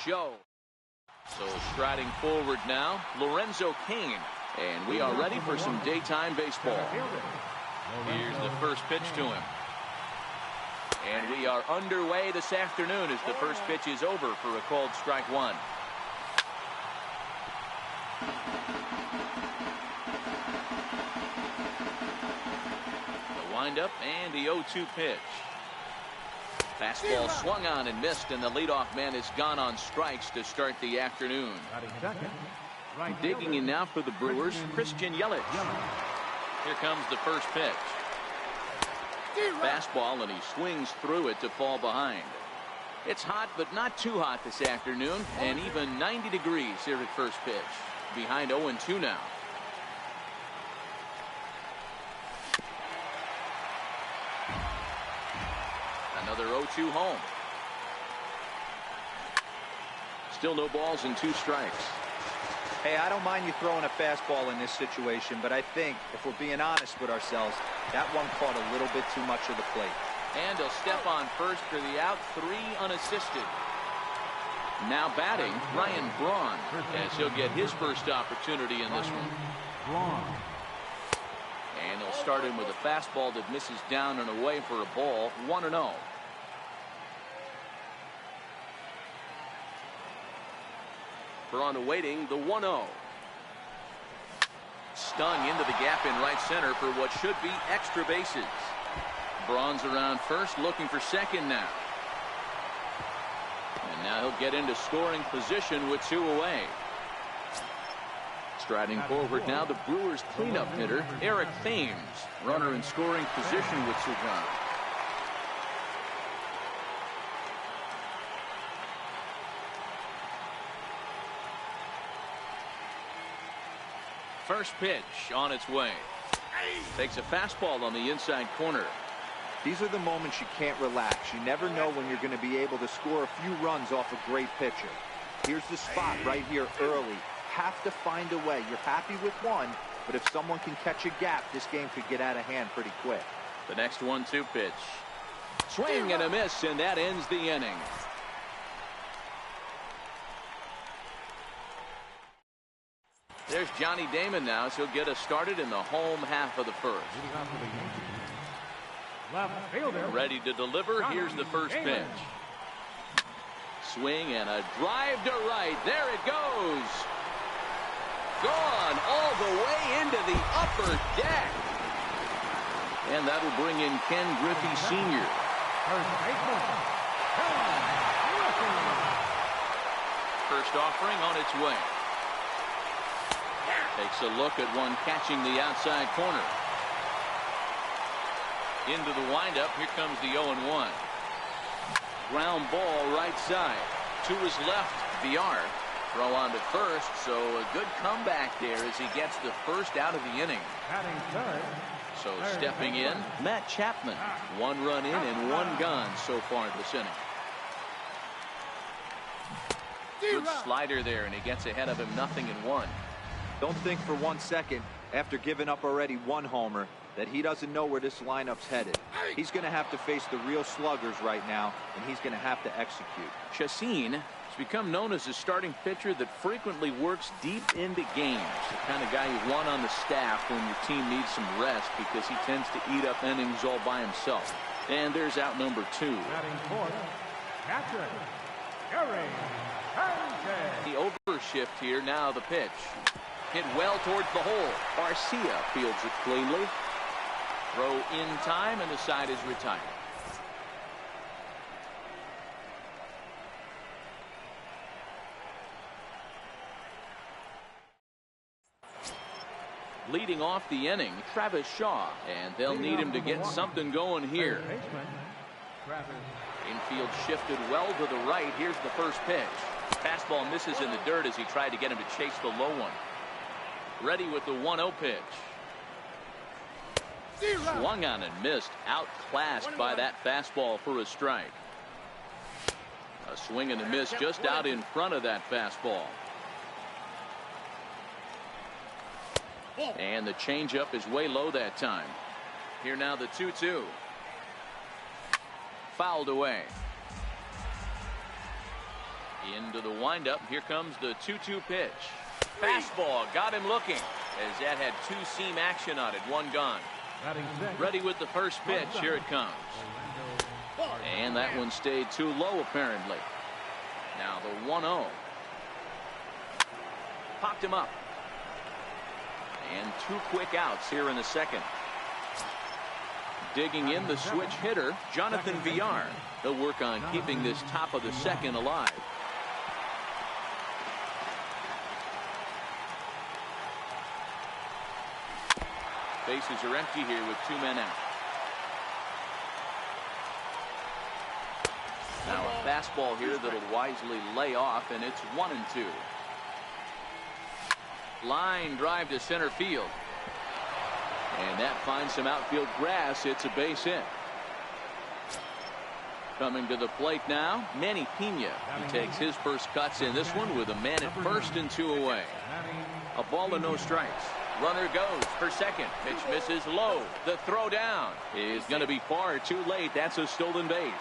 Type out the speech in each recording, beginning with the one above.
show. So striding forward now, Lorenzo Cain. And we are ready for some daytime baseball. Here's the first pitch to him. And we are underway this afternoon as the first pitch is over for a called strike one. The windup and the 0-2 pitch. Fastball swung on and missed, and the leadoff man is gone on strikes to start the afternoon. Digging in now for the Brewers, Christian Yelich. Here comes the first pitch. Fastball, and he swings through it to fall behind. It's hot, but not too hot this afternoon, and even 90 degrees here at first pitch. Behind 0-2 now. Another 0-2 home. Still no balls and 2 strikes. Hey, I don't mind you throwing a fastball in this situation, but I think, if we're being honest with ourselves, that one caught a little bit too much of the plate. And he'll step on first for the out, 3 unassisted. Now batting, Ryan Braun, as he'll get his first opportunity in this one. And he'll start him with a fastball that misses down and away for a ball, 1-0. Braun awaiting the 1-0. Stung into the gap in right center for what should be extra bases. Braun's around first, looking for second now. And now he'll get into scoring position with 2 away. Striding forward now, the Brewers cleanup hitter, Eric Thames. Runner in scoring position with 2 runs. First pitch on its way. Takes a fastball on the inside corner. These are the moments you can't relax. You never know when you're going to be able to score a few runs off a great pitcher. Here's the spot right here early. Have to find a way. You're happy with one, but if someone can catch a gap, this game could get out of hand pretty quick. The next 1-2 pitch. Swing and a miss, and that ends the inning. There's Johnny Damon now, as he'll get us started in the home half of the first. Ready to deliver. Here's the first pitch. Swing and a drive to right. There it goes. Gone all the way into the upper deck. And that'll bring in Ken Griffey Sr. First offering on its way. Takes a look at one catching the outside corner. Into the windup. Here comes the 0-1. Ground ball right side. To his left, Villar. Throw on to first, so a good comeback there as he gets the first out of the inning. So stepping in, Matt Chapman. 1 run in and 1 gone so far this inning. Good slider there, and he gets ahead of him 0-1. Don't think for 1 second, after giving up already 1 homer, that he doesn't know where this lineup's headed. He's going to have to face the real sluggers right now, and he's going to have to execute. HsiHeng has become known as a starting pitcher that frequently works deep into games. The kind of guy you want on the staff when your team needs some rest, because he tends to eat up innings all by himself. And there's out number 2. The overshift here, now the pitch. Hit well towards the hole. Garcia fields it cleanly. Throw in time, and the side is retired. Leading off the inning, Travis Shaw, and they'll need him to get something going here. Infield shifted well to the right. Here's the first pitch. Fastball misses in the dirt as he tried to get him to chase the low one. Ready with the 1-0 pitch. Swung on and missed. Outclassed by that fastball for a strike. A swing and a miss just out in front of that fastball. And the changeup is way low that time. Here now the 2-2. Fouled away. Into the windup. Here comes the 2-2 pitch. Fastball got him looking as that had two-seam action on it. One gone. Ready with the first pitch. Here it comes. And that one stayed too low apparently. Now the 1-0. Popped him up. And 2 quick outs here in the second. Digging in the switch hitter, Jonathan Villar. He'll work on keeping this top of the second alive. Bases are empty here with 2 men out. Now a fastball here that'll wisely lay off, and it's 1-2. Line drive to center field. And that finds some outfield grass. It's a base hit. Coming to the plate now, Manny Pena. He takes his first cuts in this one with a man at first and 2 away. A ball and no strikes. Runner goes for second. Pitch misses low. The throw down is going to be far too late. That's a stolen base.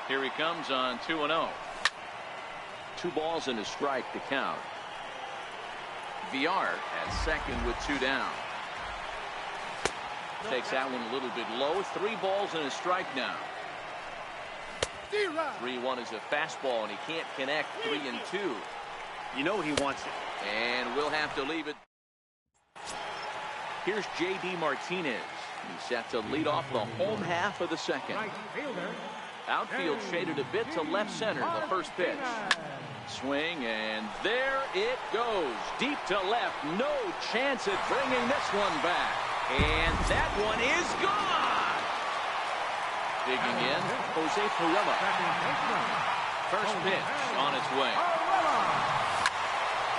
Here he comes on 2-0. 2 balls and a strike to count. Villar at second with 2 down. Takes that one a little bit low. 3 balls and a strike now. 3-1 is a fastball, and he can't connect. 3-2. You know he wants it. And we'll have to leave it. Here's J.D. Martinez. He's set to lead off the home half of the second. Outfield shaded a bit to left center. The first pitch. Swing, and there it goes. Deep to left. No chance at bringing this one back. And that one is gone. Digging in, Jose Pirela. First pitch on its way.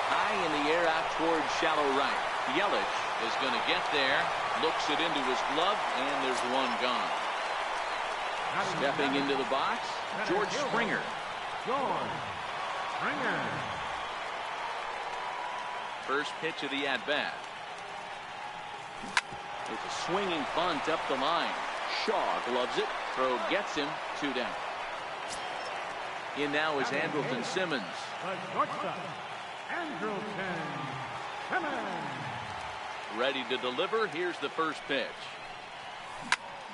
High in the air out towards shallow right. Yelich is going to get there. Looks it into his glove, and there's one gone. Stepping into the box, George Springer. First pitch of the at-bat. It's a swinging bunt up the line. Shaw gloves it. Throw gets him. 2 down. In now is Andrelton Simmons. Ready to deliver. Here's the first pitch.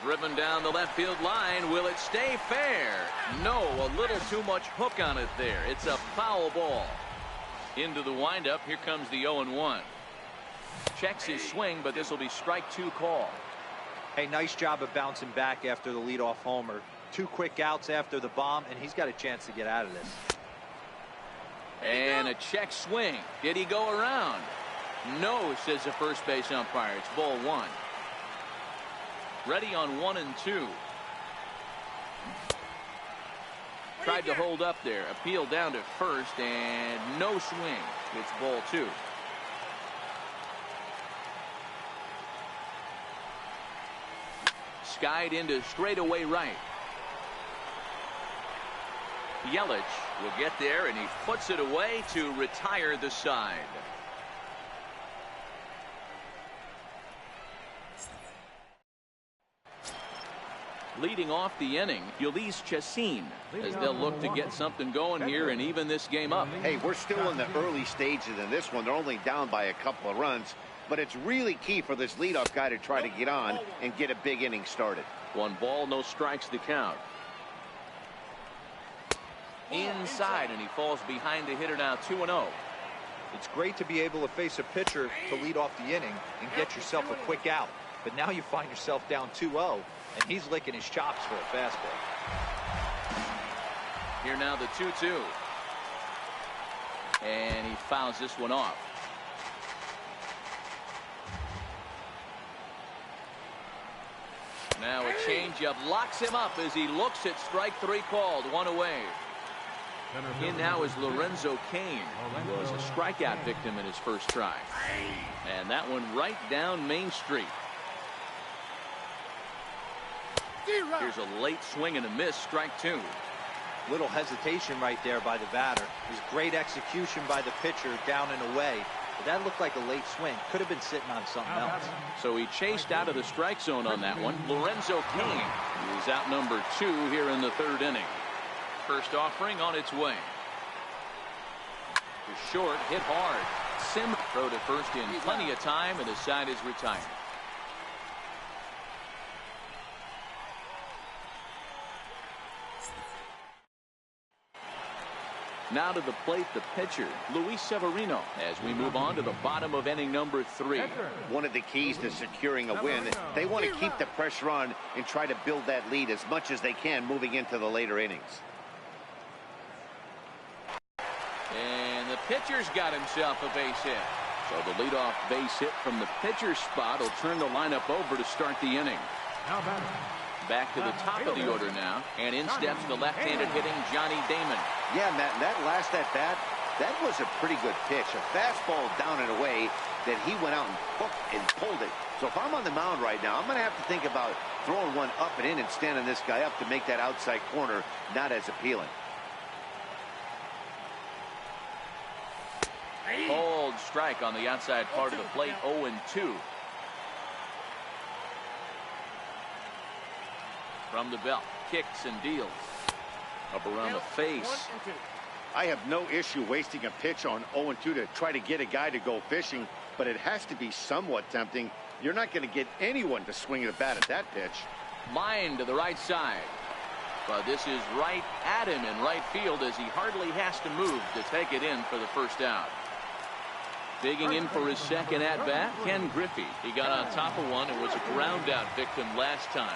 Driven down the left field line. Will it stay fair? No, a little too much hook on it there. It's a foul ball. Into the windup. Here comes the 0-1. Checks his swing, but this will be strike 2 call. Hey, nice job of bouncing back after the leadoff homer. 2 quick outs after the bomb, and he's got a chance to get out of this. And a check swing. Did he go around? No, says the first base umpire. It's ball 1. Ready on 1-2. Tried to hold up there. Appeal down to first, and no swing. It's ball 2. Skied into straightaway right. Yelich will get there, and he puts it away to retire the side. Leading off the inning, Ulysses Chacin, as they'll look to get something going here and even this game up. Hey, we're still in the early stages in this one. They're only down by a couple of runs, but it's really key for this leadoff guy to try to get on and get a big inning started. 1 ball, no strikes to count. Inside, and he falls behind the hitter now. 2-0. It's great to be able to face a pitcher to lead off the inning and get yourself a quick out. But now you find yourself down 2-0, and he's licking his chops for a fastball. Here now the 2-2. And he fouls this one off. Now a changeup locks him up as he looks at strike 3 called. 1 away. In now is Lorenzo Cain, who was a strikeout victim in his first try. And that one right down Main Street. Here's a late swing and a miss. Strike 2. Little hesitation right there by the batter. It was great execution by the pitcher down and away. But that looked like a late swing. Could have been sitting on something else. So he chased out of the strike zone on that one. Lorenzo Cain is out number 2 here in the 3rd inning. First offering on its way. Short, hit hard. Sim throw to first in plenty of time, and the side is retired. Now to the plate, the pitcher, Luis Severino, as we move on to the bottom of inning number 3. One of the keys to securing a win, they want to keep the pressure on and try to build that lead as much as they can moving into the later innings. And the pitcher's got himself a base hit. So the leadoff base hit from the pitcher's spot will turn the lineup over to start the inning. Back to the top of the order now, and in steps the left-handed hitting Johnny Damon. Yeah, Matt, and that last at-bat, that was a pretty good pitch. A fastball down and away that he went out and hooked and pulled it. So if I'm on the mound right now, I'm going to have to think about throwing one up and in and standing this guy up to make that outside corner not as appealing. Cold strike on the outside part of the plate, 0-2. From the belt, kicks and deals. Up around the face. I have no issue wasting a pitch on 0-2 to try to get a guy to go fishing, but it has to be somewhat tempting. You're not going to get anyone to swing the bat at that pitch. Line to the right side. But this is right at him in right field as he hardly has to move to take it in for the first out. Digging in for his second at-bat, Ken Griffey. He got on top of one and was a ground-out victim last time.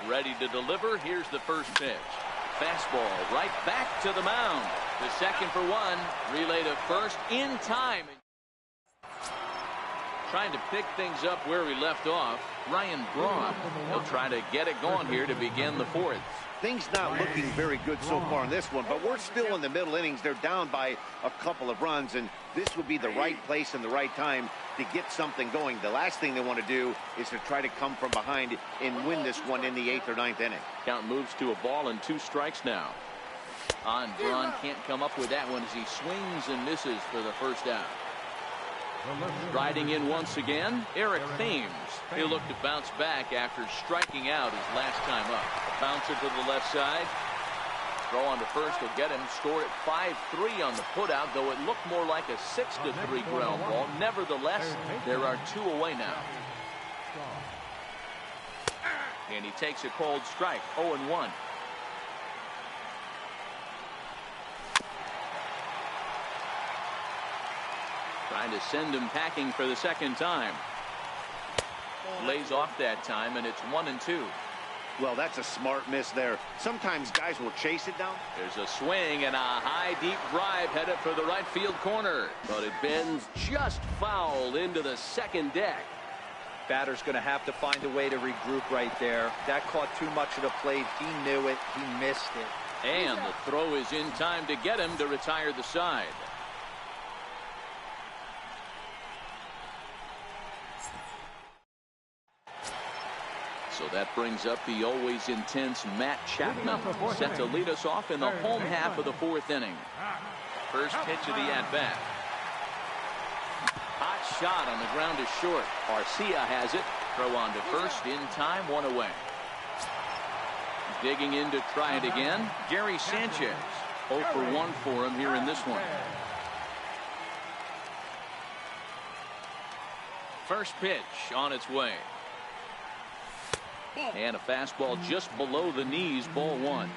Ready to deliver. Here's the first pitch. Fastball right back to the mound. The second for one. Relay to first in time. Trying to pick things up where we left off, Ryan Braun. He'll try to get it going here to begin the fourth. Things not looking very good so far in this one, but we're still in the middle innings. They're down by a couple of runs, and this would be the right place and the right time to get something going. The last thing they want to do is to try to come from behind and win this one in the 8th or 9th inning. Count moves to a ball and 2 strikes now. Braun can't come up with that one as he swings and misses for the first out. Riding in once again, Eric Thames. He'll look to bounce back after striking out his last time up. Bouncer to the left side. Throw on to first will get him. Score at 5-3 on the putout, though it looked more like a 6-3 ground ball. Nevertheless, there are 2 away now. And he takes a cold strike, 0-1. Trying to send him packing for the second time. Lays off that time, and it's 1-2. Well, that's a smart miss there. Sometimes guys will chase it down. There's a swing and a high, deep drive headed for the right field corner. But it bends just foul into the second deck. Batter's going to have to find a way to regroup right there. That caught too much of the plate. He knew it. He missed it. And the throw is in time to get him to retire the side. So that brings up the always intense Matt Chapman, set to lead us off in the home half of the 4th inning. First pitch of the at-bat. Hot shot on the ground is short. Garcia has it. Throw on to first in time, 1 away. Digging in to try it again, Gary Sanchez. 0 for 1 for him here in this one. First pitch on its way. And a fastball just below the knees, ball 1.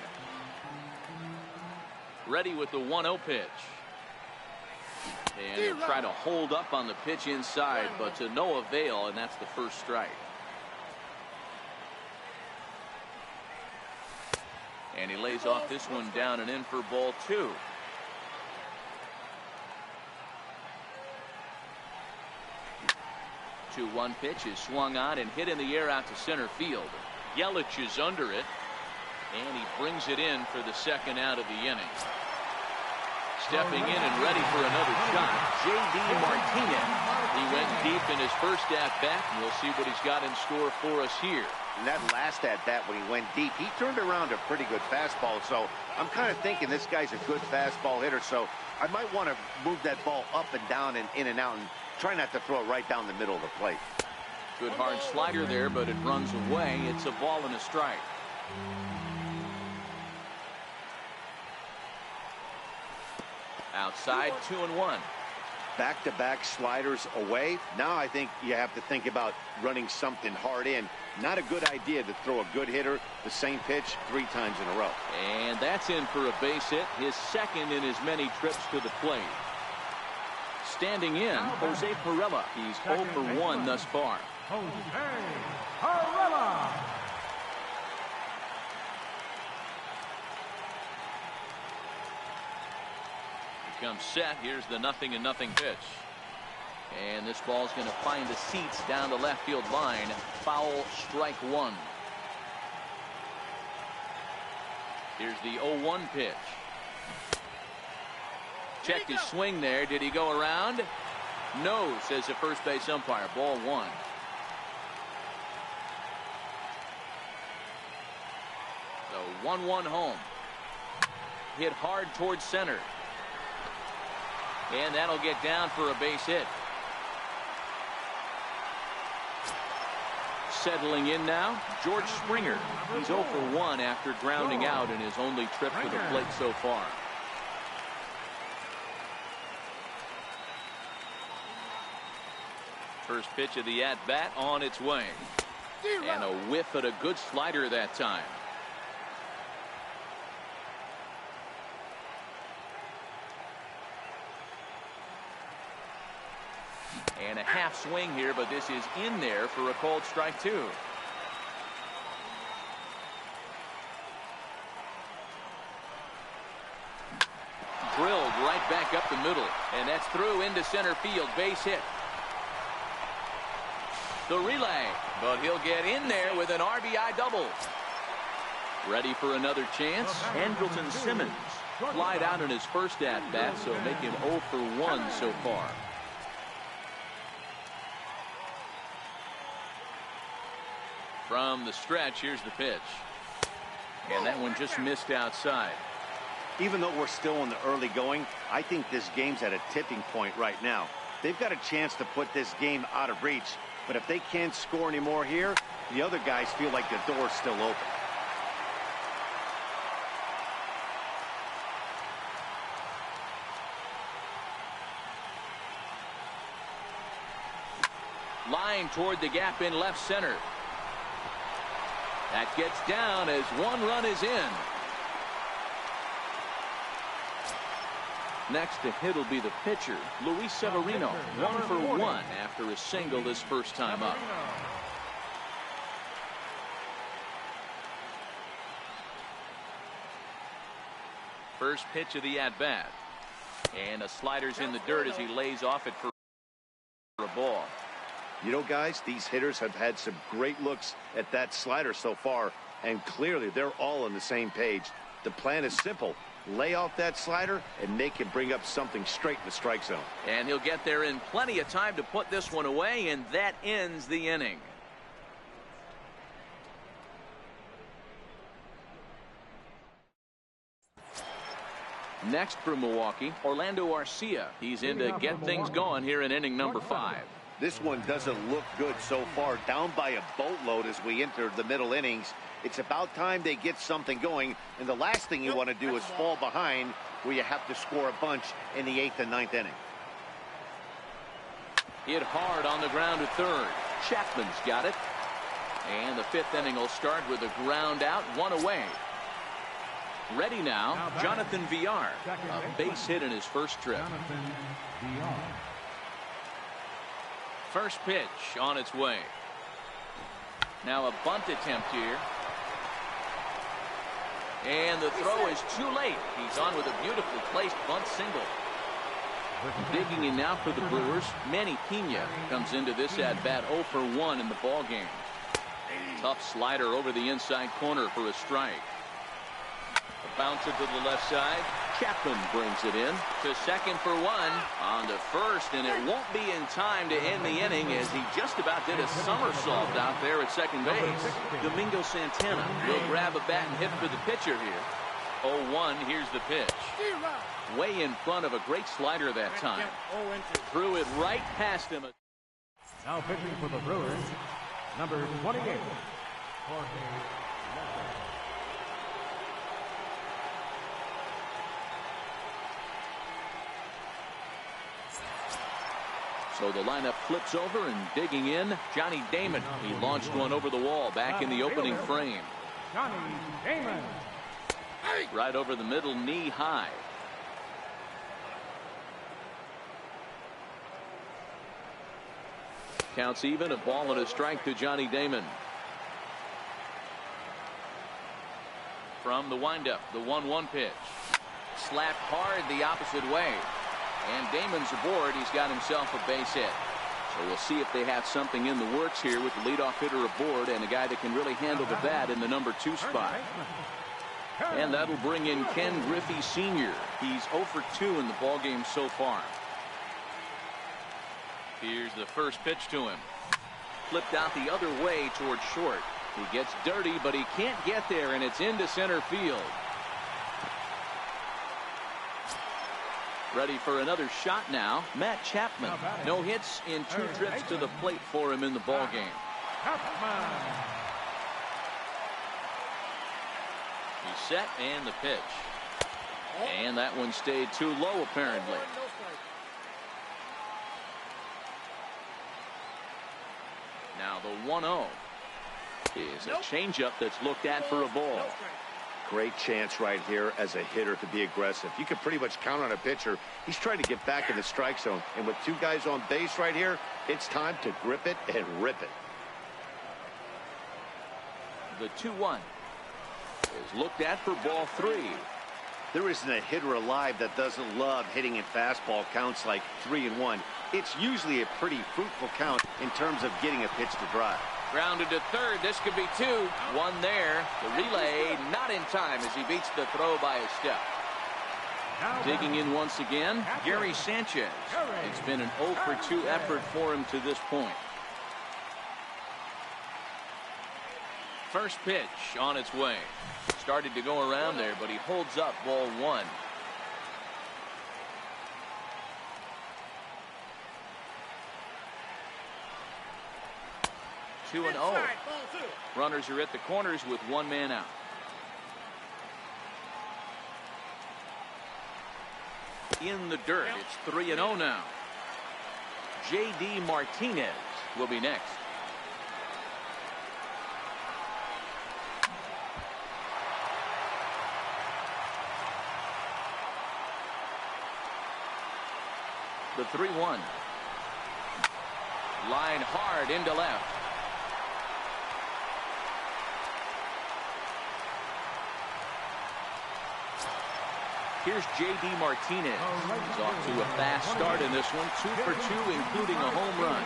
Ready with the 1-0 pitch. And he'll try to hold up on the pitch inside, but to no avail, and that's the first strike. And he lays off this one down and in for ball 2. One pitch is swung on and hit in the air out to center field. Yelich is under it, and he brings it in for the second out of the inning. Stepping in and ready for another shot, J.D. Martinez. He went deep in his first at-bat, and we'll see what he's got in store for us here. And that last at-bat when he went deep, he turned around a pretty good fastball, so I'm kind of thinking this guy's a good fastball hitter, so I might want to move that ball up and down and in and out and try not to throw it right down the middle of the plate. Good hard slider there, but it runs away. It's a ball and a strike. Outside, 2-1. Back-to-back sliders away. Now I think you have to think about running something hard in. Not a good idea to throw a good hitter the same pitch 3 times in a row. And that's in for a base hit, his second in as many trips to the plate. Standing in, Jose Pirela. He's 0 for 1 thus far. Jose Pirela. Comes set. Here's the 0-0 pitch. And this ball's going to find the seats down the left field line. Foul, strike 1. Here's the 0-1 pitch. Checked his swing there. Did he go around? No, says the first base umpire. Ball 1. So 1-1 home. Hit hard towards center. And that'll get down for a base hit. Settling in now, George Springer. He's 0 for 1 after grounding out in his only trip to the plate so far. First pitch of the at-bat on its way. And a whiff at a good slider that time. And a half swing here, but this is in there for a called strike 2. Drilled right back up the middle, and that's through into center field. Base hit. The relay, but he'll get in there with an RBI double. Ready for another chance. Andrelton Simmons flied out in his first at-bat, so make him 0 for 1 so far. From the stretch, here's the pitch. And that one just missed outside. Even though we're still in the early going, I think this game's at a tipping point right now. They've got a chance to put this game out of reach. But if they can't score anymore here, the other guys feel like the door's still open. Line toward the gap in left center. That gets down as 1 run is in. Next to hit will be the pitcher, Luis Severino. 1 for 1 after a single his first time up. First pitch of the at-bat. And a slider's in the dirt as he lays off it for a ball. You know, guys, these hitters have had some great looks at that slider so far, and clearly they're all on the same page. The plan is simple. Lay off that slider and make him bring up something straight in the strike zone. And he'll get there in plenty of time to put this one away, and that ends the inning. Next for Milwaukee, Orlando Arcia. He's in to get things going here in inning number 5. This one doesn't look good so far. Down by a boatload as we enter the middle innings. It's about time they get something going, and the last thing you want to do is fall behind where you have to score a bunch in the 8th and 9th inning. Hit hard on the ground to third. Chapman's got it. And the 5th inning will start with a ground out, 1 away. Ready now, Jonathan Villar. A base hit in his first trip. First pitch on its way. Now a bunt attempt here. And the throw is too late. He's on with a beautifully placed bunt single. Digging in now for the Brewers, Manny Pena comes into this at-bat 0 for 1 in the ballgame. Tough slider over the inside corner for a strike. Bounce it to the left side. Chapman brings it in to second for 1. On to first, and it won't be in time to end the inning as he just about did a somersault out there at second base. Domingo Santana will grab a bat and hit for the pitcher here. 0-1, here's the pitch. Way in front of a great slider that time. Threw it right past him. Now pitching for the Brewers, number 28, Jorge. So the lineup flips over, and digging in, Johnny Damon. He launched one over the wall back in the opening frame. Johnny Damon. Right over the middle, knee high. Counts even, a ball and a strike to Johnny Damon. From the windup, the 1-1 pitch. Slapped hard the opposite way. And Damon's aboard. He's got himself a base hit. So we'll see if they have something in the works here with the leadoff hitter aboard and a guy that can really handle the bat in the number 2 spot. And that'll bring in Ken Griffey Sr. He's 0 for 2 in the ballgame so far. Here's the first pitch to him. Flipped out the other way towards short. He gets dirty, but he can't get there, and it's into center field. Ready for another shot now, Matt Chapman. No hits in 2 trips to the plate for him in the ballgame. He's set, and the pitch. And that one stayed too low, apparently. Now the 1-0 is a changeup that's looked at for a ball. Great chance right here as a hitter to be aggressive. You can pretty much count on a pitcher. He's trying to get back in the strike zone. And with 2 guys on base right here, it's time to grip it and rip it. The 2-1 is looked at for ball 3. There isn't a hitter alive that doesn't love hitting in fastball counts like 3-1. It's usually a pretty fruitful count in terms of getting a pitch to drive. Grounded to third. This could be 2. 1 there. The relay not in time as he beats the throw by a step. Digging in once again, Gary Sanchez. It's been an 0 for 2 effort for him to this point. First pitch on its way. Started to go around there, but he holds up ball 1. Two and 0. Runners are at the corners with 1 man out. In the dirt, it's 3-0 now. J.D. Martinez will be next. The 3-1. Line hard into left. Here's J.D. Martinez. He's off to a fast start in this one. 2 for 2, including a home run.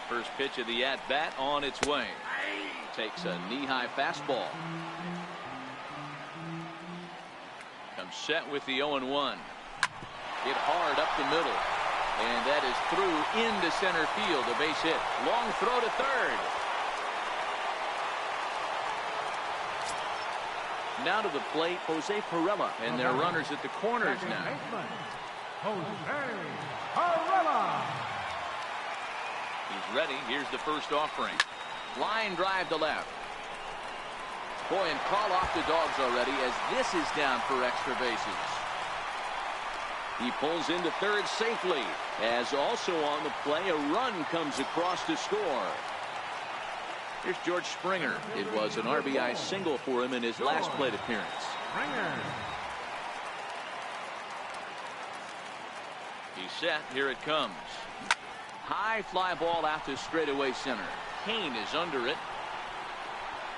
First pitch of the at-bat on its way. Takes a knee-high fastball. Comes set with the 0-1. Hit hard up the middle. And that is through into center field. A base hit. Long throw to third. Now to the plate, Jose Pirela, and their runners at the corners now. He's ready. Here's the first offering. Line drive to left. Boy, and call off the dogs already as this is down for extra bases. He pulls into third safely, as also on the play, a run comes across to score. Here's George Springer. It was an RBI single for him in his last plate appearance. He's set. Here it comes. High fly ball out to straightaway center. Kane is under it.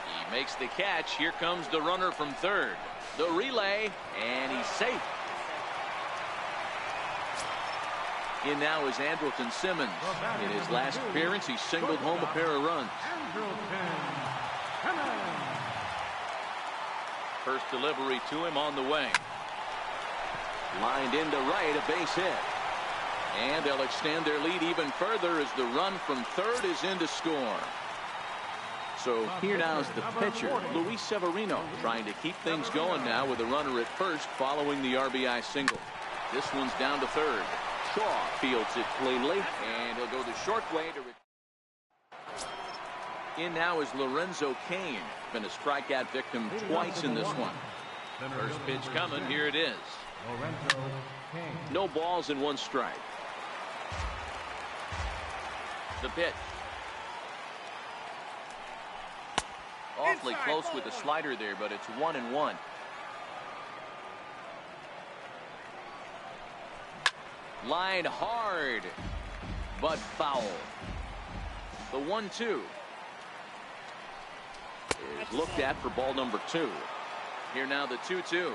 He makes the catch. Here comes the runner from third. The relay, and he's safe. In now is Andrelton Simmons. In his last appearance, he singled home a pair of runs. First delivery to him on the way. Lined into right, a base hit. And they'll extend their lead even further as the run from third is in to score. So here now is the pitcher, Luis Severino, trying to keep things going now with a runner at first following the RBI single. This one's down to third. Shaw fields it cleanly, and he'll go the short way to. In now is Lorenzo Cain. Been a strikeout victim twice in this one. First pitch coming. Here it is. No balls and 1 strike. The pitch. Awfully close with the slider there, but it's 1-1. Line hard, but foul. The 1-2 is looked at for ball number 2. Here now the 2-2.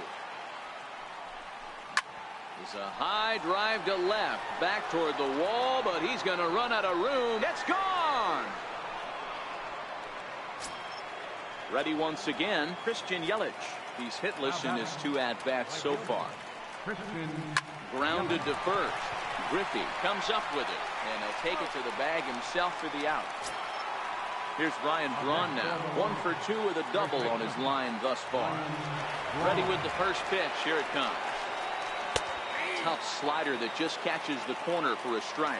It's a high drive to left, back toward the wall, but he's going to run out of room. It's gone. Ready once again, Christian Yelich. He's hitless in his 2 at-bats so far. Grounded to first. Griffey comes up with it, and he'll take it to the bag himself for the out. Here's Ryan Braun now. 1 for 2 with a double on his line thus far. Ready with the first pitch. Here it comes. Tough slider that just catches the corner for a strike.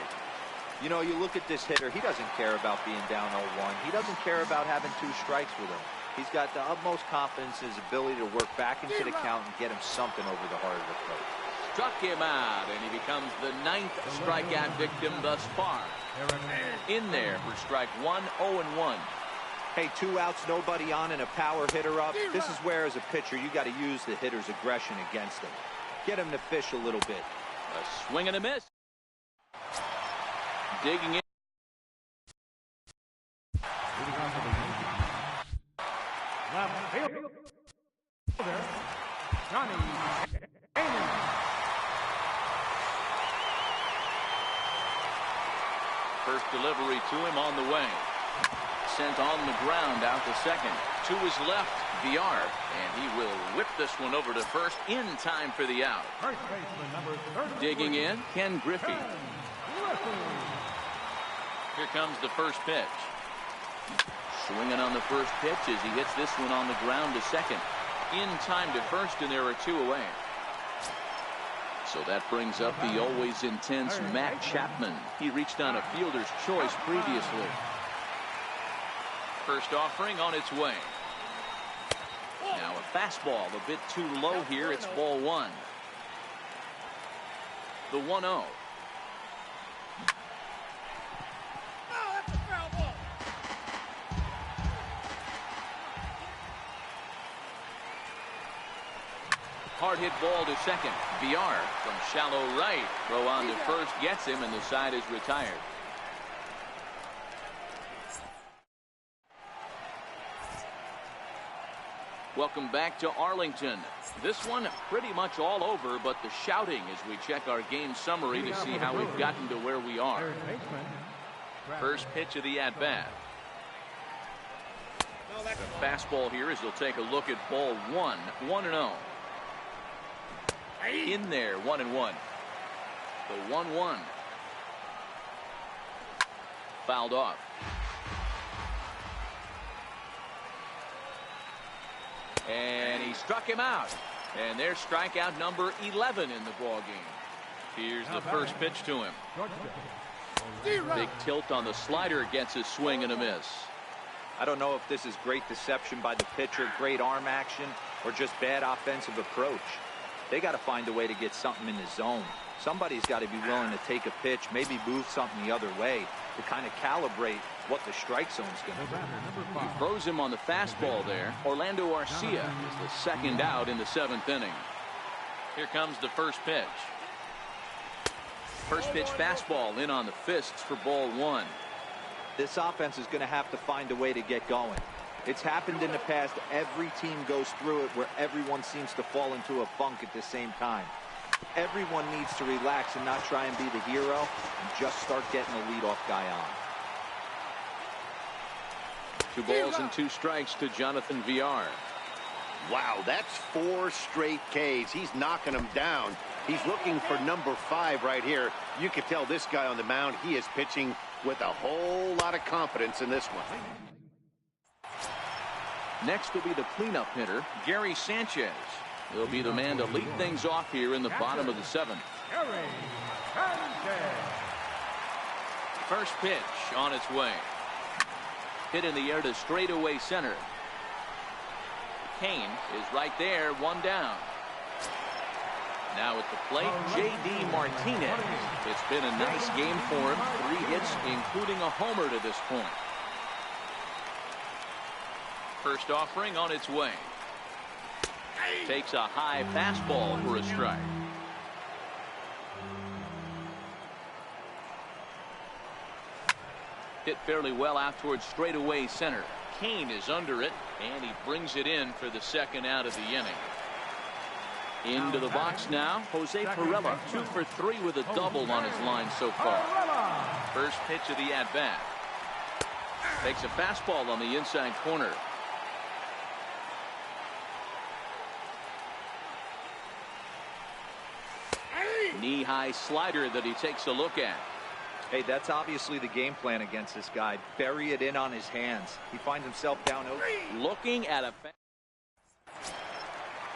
You know, you look at this hitter, he doesn't care about being down 0-1. He doesn't care about having 2 strikes with him. He's got the utmost confidence in his ability to work back into the count and get him something over the heart of the plate. Struck him out, and he becomes the 9th strikeout victim thus far. In there for strike 1, 0-1. Hey, 2 outs, nobody on, and a power hitter up. This is where, as a pitcher, you got to use the hitter's aggression against him. Get him to fish a little bit. A swing and a miss. Digging in. First delivery to him on the way. Sent on the ground out to second. To his left, Villar, and he will whip this one over to first in time for the out. Digging in, Ken Griffey. Here comes the first pitch. Swinging on the first pitch as he hits this one on the ground to second. In time to first, and there are 2 away. So that brings up the always intense Matt Chapman. He reached on a fielder's choice previously. First offering on its way. Now a fastball a bit too low here. It's ball 1. The 1-0. Hard hit ball to second. Villar from shallow right. Throw on to first gets him, and the side is retired. Welcome back to Arlington. This one pretty much all over, but the shouting as we check our game summary to see how we've gotten to where we are. First pitch of the at-bat. The fastball here as he'll take a look at ball 1. 1-0. In there, 1-1. The 1-1. Fouled off. And he struck him out. And there's strikeout number 11 in the ball game. Here's the first pitch to him. Big tilt on the slider, gets a swing and a miss. I don't know if this is great deception by the pitcher, great arm action, or just bad offensive approach. They got to find a way to get something in the zone. Somebody's got to be willing to take a pitch, maybe move something the other way to kind of calibrate what the strike zone's going to be. He throws him on the fastball there. Orlando Arcia is the second out in the 7th inning. Here comes the first pitch. First pitch fastball in on the fists for ball 1. This offense is going to have to find a way to get going. It's happened in the past. Every team goes through it where everyone seems to fall into a funk at the same time. Everyone needs to relax and not try and be the hero and just start getting the leadoff guy on. 2 balls and 2 strikes to Jonathan Villar. Wow, that's 4 straight Ks. He's knocking them down. He's looking for number 5 right here. You can tell this guy on the mound, he is pitching with a whole lot of confidence in this one. Next will be the cleanup hitter, Gary Sanchez. He'll be the man to lead things off here in the bottom of the 7th. First pitch on its way. Hit in the air to straightaway center. Kane is right there, 1 down. Now at the plate, J.D. Martinez. It's been a nice game for him. 3 hits, including a homer to this point. First offering on its way. Takes a high fastball for a strike. Hit fairly well out towards straightaway center. Kane is under it, and he brings it in for the second out of the inning. Into the box now, Jose Pirela, 2 for 3 with a double on his line so far. First pitch of the at-bat. Takes a fastball on the inside corner. Knee-high slider that he takes a look at. Hey, that's obviously the game plan against this guy. Bury it in on his hands. He finds himself down 0. Looking at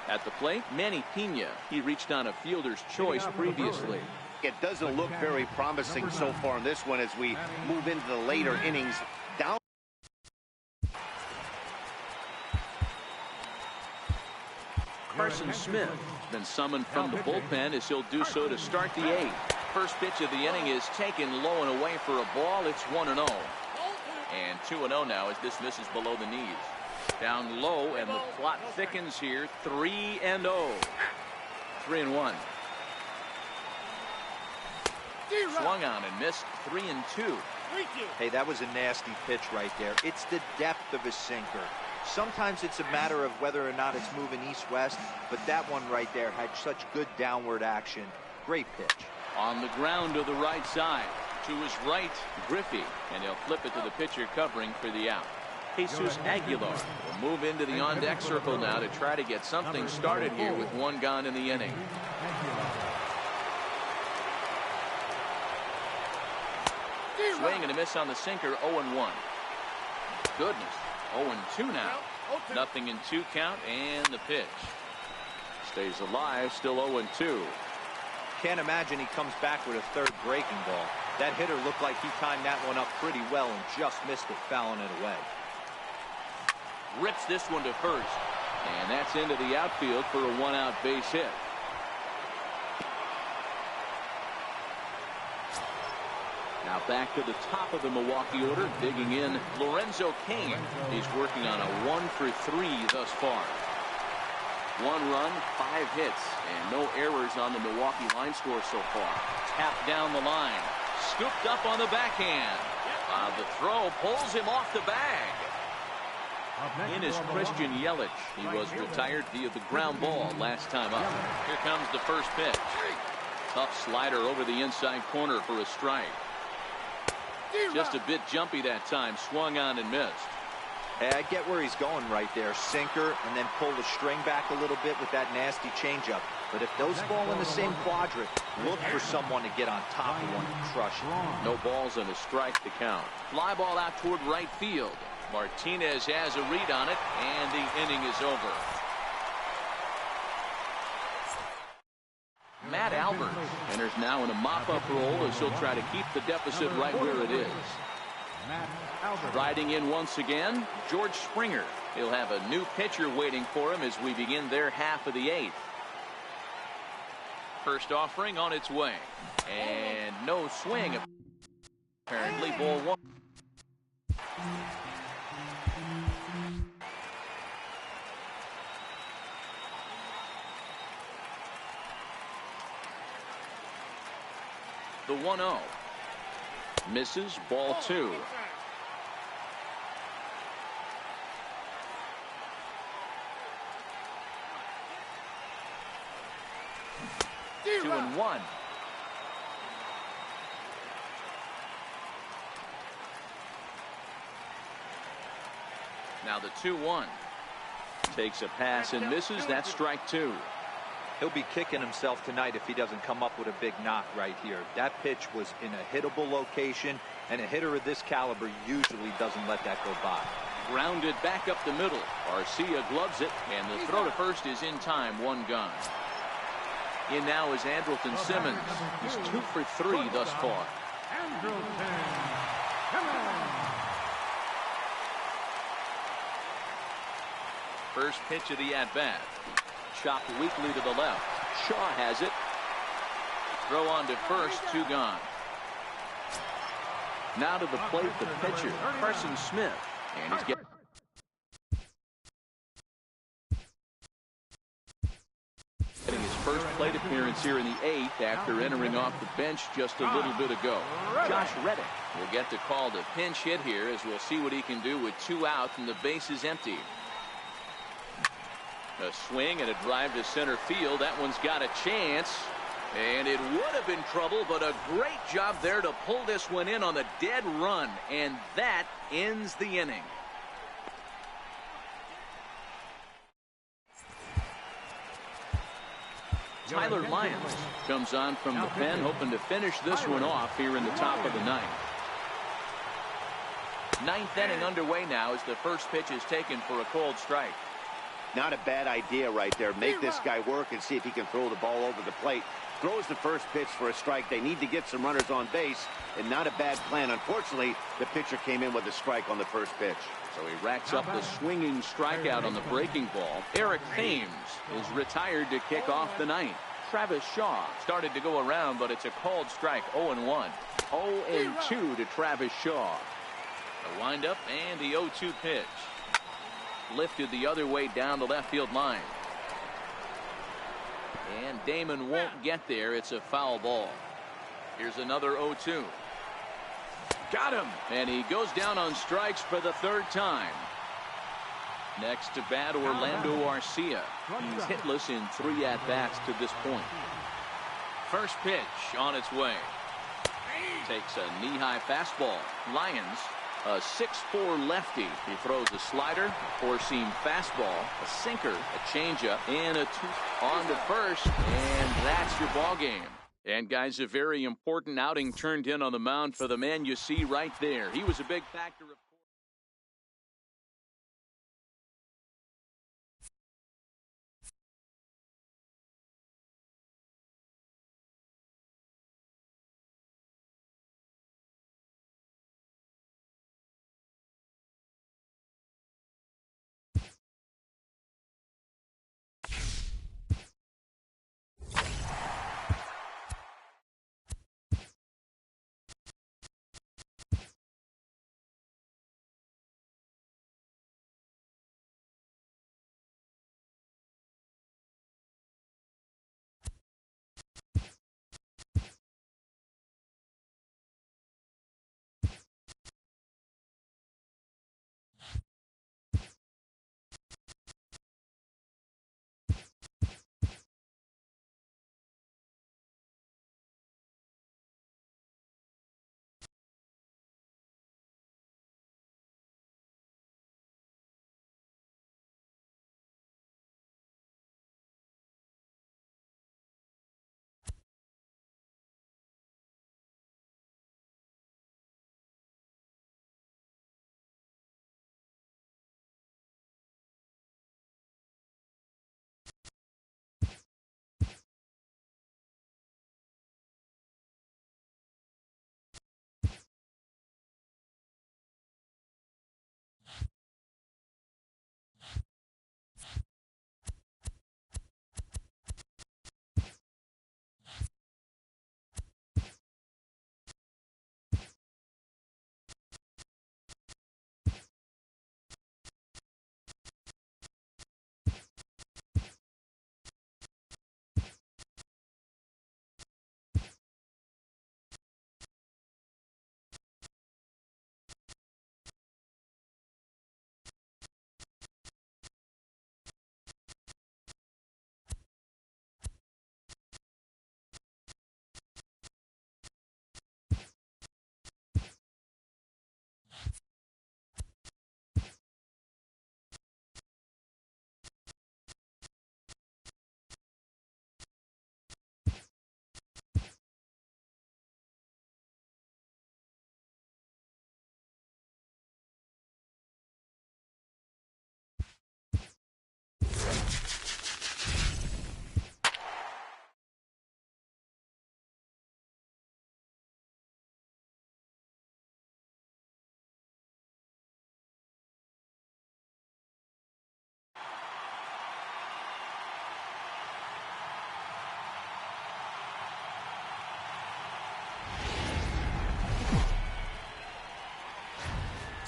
at the plate, Manny Pena. He reached on a fielder's choice previously. It doesn't look very promising so far in this one as we move into the later innings. Down. Carson Smith has been summoned from the bullpen as he'll do so to start the 8th. First pitch of the inning is taken low and away for a ball. It's 1-0. And 2-0 now as this misses below the knees. Down low, and the plot thickens here. 3-0. 3-1. Swung on and missed. 3-2. Hey, that was a nasty pitch right there. It's the depth of his sinker. Sometimes it's a matter of whether or not it's moving east-west, but that one right there had such good downward action. Great pitch. On the ground to the right side. To his right, Griffey, and he'll flip it to the pitcher covering for the out. Jesus Aguilar will move into the on-deck circle now to try to get something started here with 1 gone in the inning. Swing and a miss on the sinker. 0-1. Goodness. 0-2 now. Nothing in 2 count, and the pitch stays alive. Still 0-2. Can't imagine he comes back with a 3rd breaking ball. That hitter looked like he timed that one up pretty well and just missed it, fouling it away. Rips this one to first, and that's into the outfield for a 1-out base hit. Now back to the top of the Milwaukee order, digging in Lorenzo Cain. He's working on a 1 for 3 thus far. 1 run, 5 hits, and no errors on the Milwaukee line score so far. Tapped down the line, scooped up on the backhand. The throw pulls him off the bag. In is Christian Yelich. He was retired via the ground ball last time up. Here comes the first pitch. Tough slider over the inside corner for a strike. Just a bit jumpy that time. Swung on and missed. Hey, I get where he's going right there. Sinker, and then pull the string back a little bit with that nasty changeup. But if those fall in the same quadrant, look for someone to get on top of one and crush it. No balls and a strike to count. Fly ball out toward right field. Martinez has a read on it, and the inning is over. Matt Albert enters now in a mop-up role as he'll try to keep the deficit right where it is. Riding in once again, George Springer. He'll have a new pitcher waiting for him as we begin their half of the 8th. First offering on its way. And no swing. Apparently, ball 1. The 1-0. Misses, ball 2. Two and 1. Now the 2-1. Takes a pass and misses. That's strike 2. He'll be kicking himself tonight if he doesn't come up with a big knock right here. That pitch was in a hittable location, and a hitter of this caliber usually doesn't let that go by. Grounded back up the middle. Garcia gloves it, and the throw to first is in time. 1 gone. In now is Andrelton Simmons. He's 2 for 3 thus far. First pitch of the at-bat. Chopped weakly to the left. Shaw has it. Throw on to first, 2 gone. Now to the plate, the pitcher, Carson Smith. And he's getting his first plate appearance here in the 8th after entering off the bench just a little bit ago. Josh Reddick will get to call the pinch hit here as we'll see what he can do with 2 outs and the base is empty. A swing and a drive to center field. That one's got a chance. And it would have been trouble, but a great job there to pull this one in on the dead run. And that ends the inning. Tyler Lyons comes on from the pen, hoping to finish this one off here in the top of the 9th. 9th inning underway now as the first pitch is taken for a cold strike. Not a bad idea right there. Make this guy work and see if he can throw the ball over the plate. Throws the first pitch for a strike. They need to get some runners on base, and not a bad plan. Unfortunately, the pitcher came in with a strike on the first pitch. So he racks up the swinging strikeout on the breaking ball. Eric Thames is retired to kick off the 9th. Travis Shaw started to go around, but it's a called strike. 0-1. 0-2 to Travis Shaw. The windup and the 0-2 pitch. Lifted the other way down the left field line. And Damon won't get there. It's a foul ball. Here's another 0-2. Got him. And he goes down on strikes for the 3rd time. Next to bat, Orlando Arcia. He's hitless in 3 at-bats to this point. First pitch on its way. Takes a knee-high fastball. Lyons, a 6'4" lefty. He throws a slider, a 4-seam fastball, a sinker, a changeup, and a 2 on to first. And that's your ball game. And guys, a very important outing turned in on the mound for the man you see right there. He was a big factor of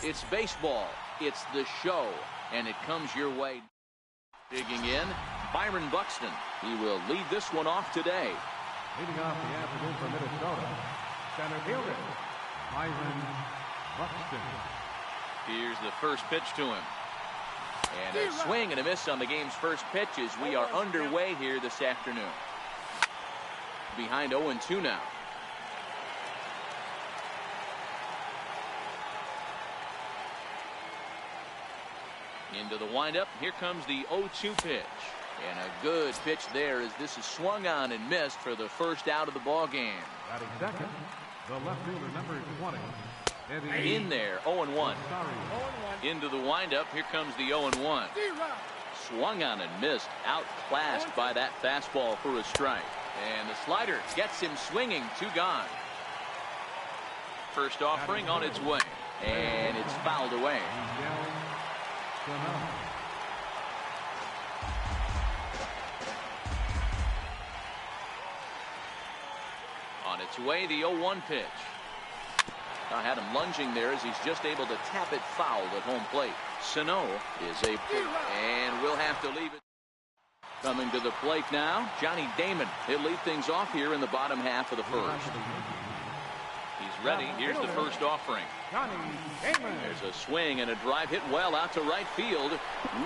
It's baseball. It's the show. And it comes your way. Digging in, Byron Buxton. He will lead this one off today. Leading off the afternoon for Minnesota, center fielder, Byron Buxton. Here's the first pitch to him. And a swing and a miss on the game's first pitch as we are underway here this afternoon. Behind 0-2 now. Into the windup. Here comes the 0-2 pitch. And a good pitch there as this is swung on and missed for the first out of the ball game. Batting second, the left fielder, number 20. In there, 0-1. Into the windup. Here comes the 0-1. Swung on and missed. Outclassed by that fastball for a strike. And the slider gets him swinging. 2 gone. First offering on its way. And it's fouled away. On its way, the 0-1 pitch. I had him lunging there as he's just able to tap it foul at home plate. Sano is and we'll have to leave it. Coming to the plate now, Johnny Damon. He'll lead things off here in the bottom half of the first. He's ready. Here's the first offering. There's a swing and a drive hit well out to right field.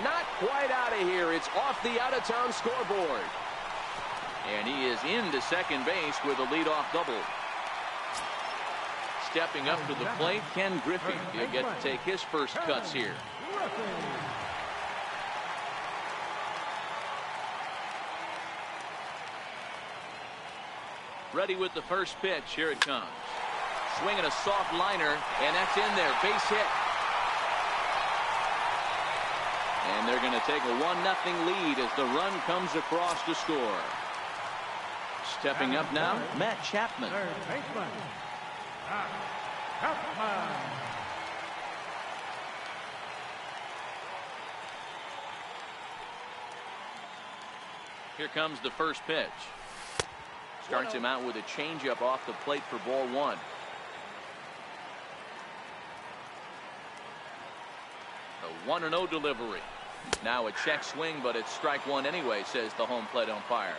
Not quite out of here. It's off the out-of-town scoreboard. And he is into second base with a leadoff double. Stepping up to the plate, Ken Griffey. He'll get to take his first cuts here. Ready with the first pitch. Here it comes. Swinging a soft liner, and that's in there. Base hit. And they're going to take a 1-0 lead as the run comes across to score. Stepping up now, Matt Chapman. Here comes the first pitch. Starts him out with a changeup off the plate for ball 1. A 1-0 delivery. Now a check swing, but it's strike 1 anyway, says the home plate umpire.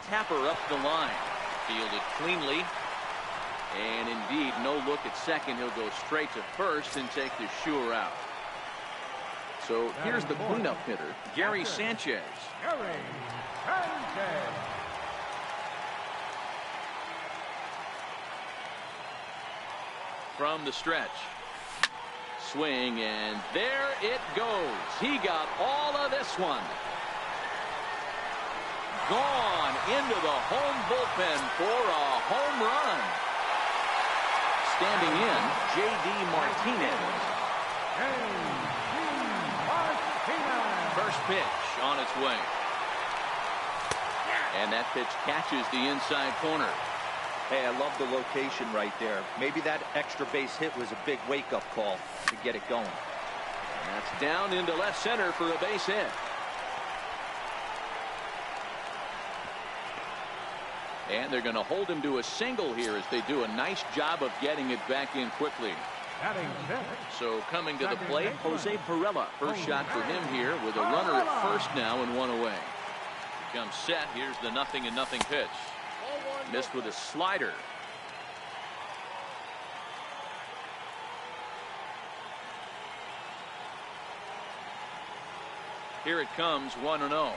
Tapper up the line. Fielded cleanly. And indeed, no look at second. He'll go straight to first and take the sure out. So here's the cleanup hitter, Gary Sanchez. From the stretch. Swing, and there it goes. He got all of this one. Gone into the home bullpen for a home run. Standing in, J.D. Martinez. First pitch on its way. And that pitch catches the inside corner. Hey, I love the location right there. Maybe that extra base hit was a big wake-up call to get it going. And that's down into left center for a base hit. And they're going to hold him to a single here as they do a nice job of getting it back in quickly. So coming to the plate, Jose Perella. First shot for him here with a runner at first now and 1 away. He comes set. Here's the 0-0 pitch. Missed with a slider. Here it comes, 1-0.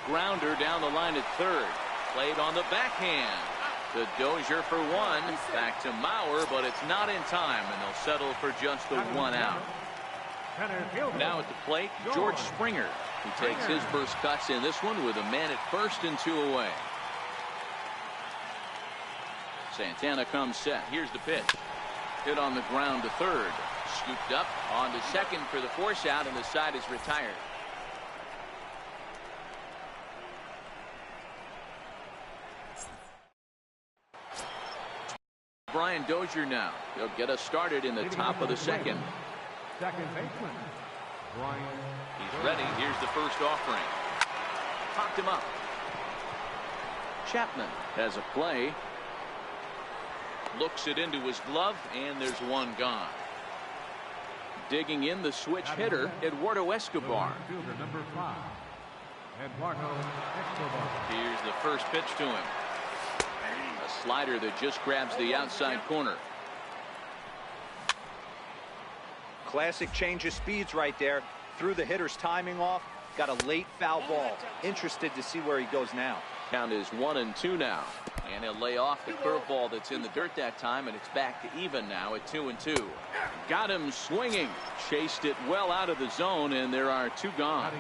Grounder down the line at third. Played on the backhand. The Dozier for 1. Back to Mauer, but it's not in time, and they'll settle for just the 1 out. Now at the plate, George Springer. He takes his first cuts in this one with a man at first and 2 away. Santana comes set. Here's the pitch. Hit on the ground to third. Scooped up on to second for the force out, and the side is retired. Brian Dozier now. He'll get us started in the top of the second. Second baseman, Brian. He's ready. Here's the first offering. Popped him up. Chapman has a play. Looks it into his glove, and there's one gone. Digging in the switch hitter, Eduardo Escobar. Fielder number 5, Eduardo Escobar. Here's the first pitch to him. A slider that just grabs the outside corner. Classic change of speeds right there. Threw the hitter's timing off. Got a late foul ball. Interested to see where he goes now. Count is 1-2 now. And he'll lay off the curveball that's in the dirt that time, and it's back to even now at 2-2. Got him swinging. Chased it well out of the zone, and there are 2 gone.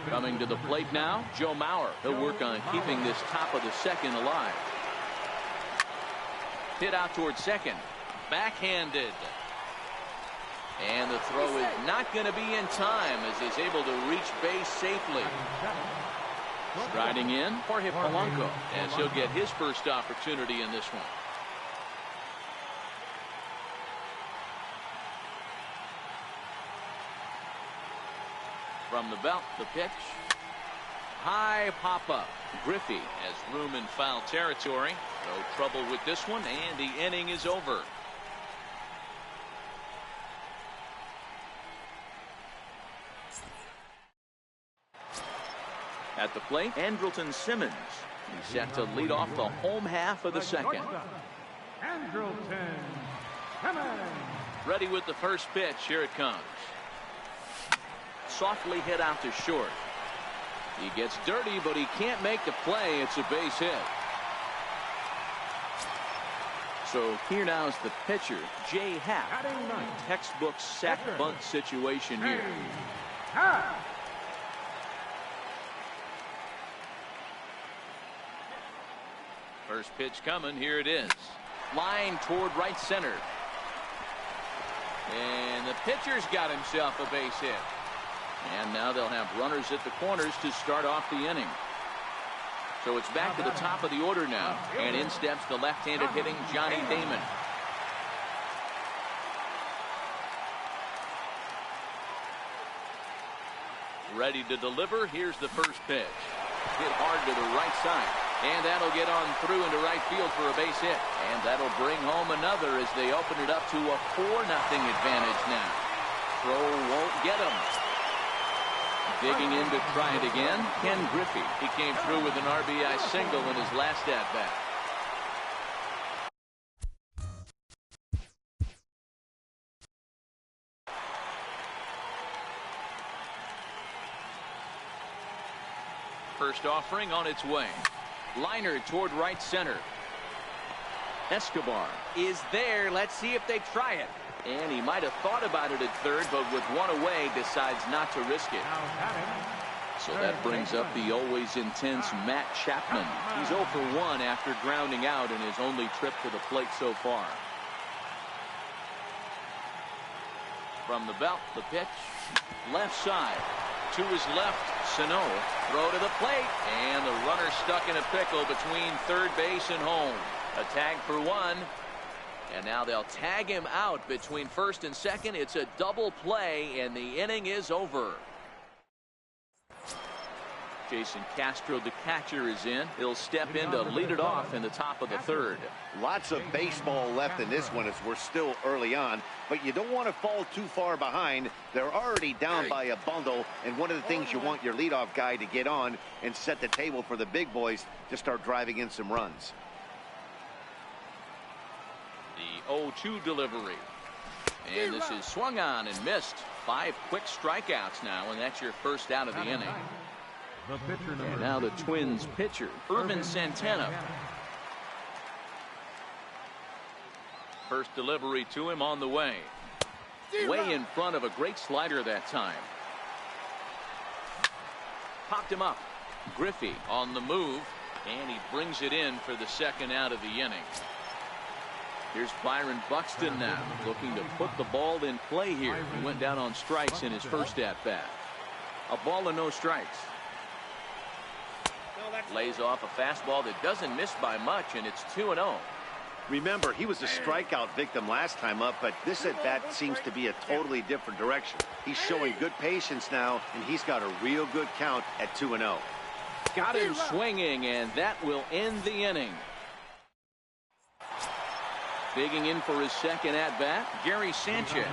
Coming to the plate now, Joe Mauer. He'll work on keeping this top of the second alive. Hit out towards second. Backhanded. And the throw is not going to be in time as he's able to reach base safely. Striding in, Jorge Polanco, as he'll get his first opportunity in this one. From the belt, the pitch. High pop-up. Griffey has room in foul territory. No trouble with this one, and the inning is over. At the plate, Andrelton Simmons. He's set to lead off the home half of the second. Andrelton Simmons. Ready with the first pitch. Here it comes. Softly hit out to short. He gets dirty, but he can't make the play. It's a base hit. So here now is the pitcher, Jay Happ. Textbook sack bunt situation here. First pitch coming. Here it is. Line toward right center. And the pitcher's got himself a base hit. And now they'll have runners at the corners to start off the inning. So it's back to the top of the order now. And in steps the left-handed hitting Johnny Damon. Ready to deliver. Here's the first pitch. Hit hard to the right side. And that'll get on through into right field for a base hit. And that'll bring home another as they open it up to a 4-0 advantage now. Throw won't get him. Digging in to try it again, Ken Griffey. He came through with an RBI single in his last at-bat. First offering on its way. Liner toward right center. Escobar is there. Let's see if they try it. And he might have thought about it at third, but with one away, decides not to risk it. So that brings up the always intense Matt Chapman. He's 0 for 1 after grounding out in his only trip to the plate so far. From the belt, the pitch. Left side. To his left, Sano. Throw to the plate. And the runner stuck in a pickle between third base and home. A tag for 1. And now they'll tag him out between first and second. It's a double play, and the inning is over. Jason Castro, the catcher, is in. He'll step in to lead it off in the top of the third. Lots of baseball left in this one as we're still early on, but you don't want to fall too far behind. They're already down by a bundle, and one of the things you want your leadoff guy to get on and set the table for the big boys to start driving in some runs. The 0-2 delivery. And this is swung on and missed. 5 quick strikeouts now, and that's your first out of the inning. And now the Twins pitcher, Irvin Santana. First delivery to him on the way. Way in front of a great slider that time. Popped him up. Griffey on the move, and he brings it in for the second out of the inning. Here's Byron Buxton now, looking to put the ball in play here. He went down on strikes in his first at-bat. A ball and no strikes. Lays off a fastball that doesn't miss by much, and it's 2-0. Remember, he was a strikeout victim last time up, but this at-bat seems to be a totally different direction. He's showing good patience now, and he's got a real good count at 2-0. Got him swinging, and that will end the inning. Digging in for his second at-bat, Gary Sanchez.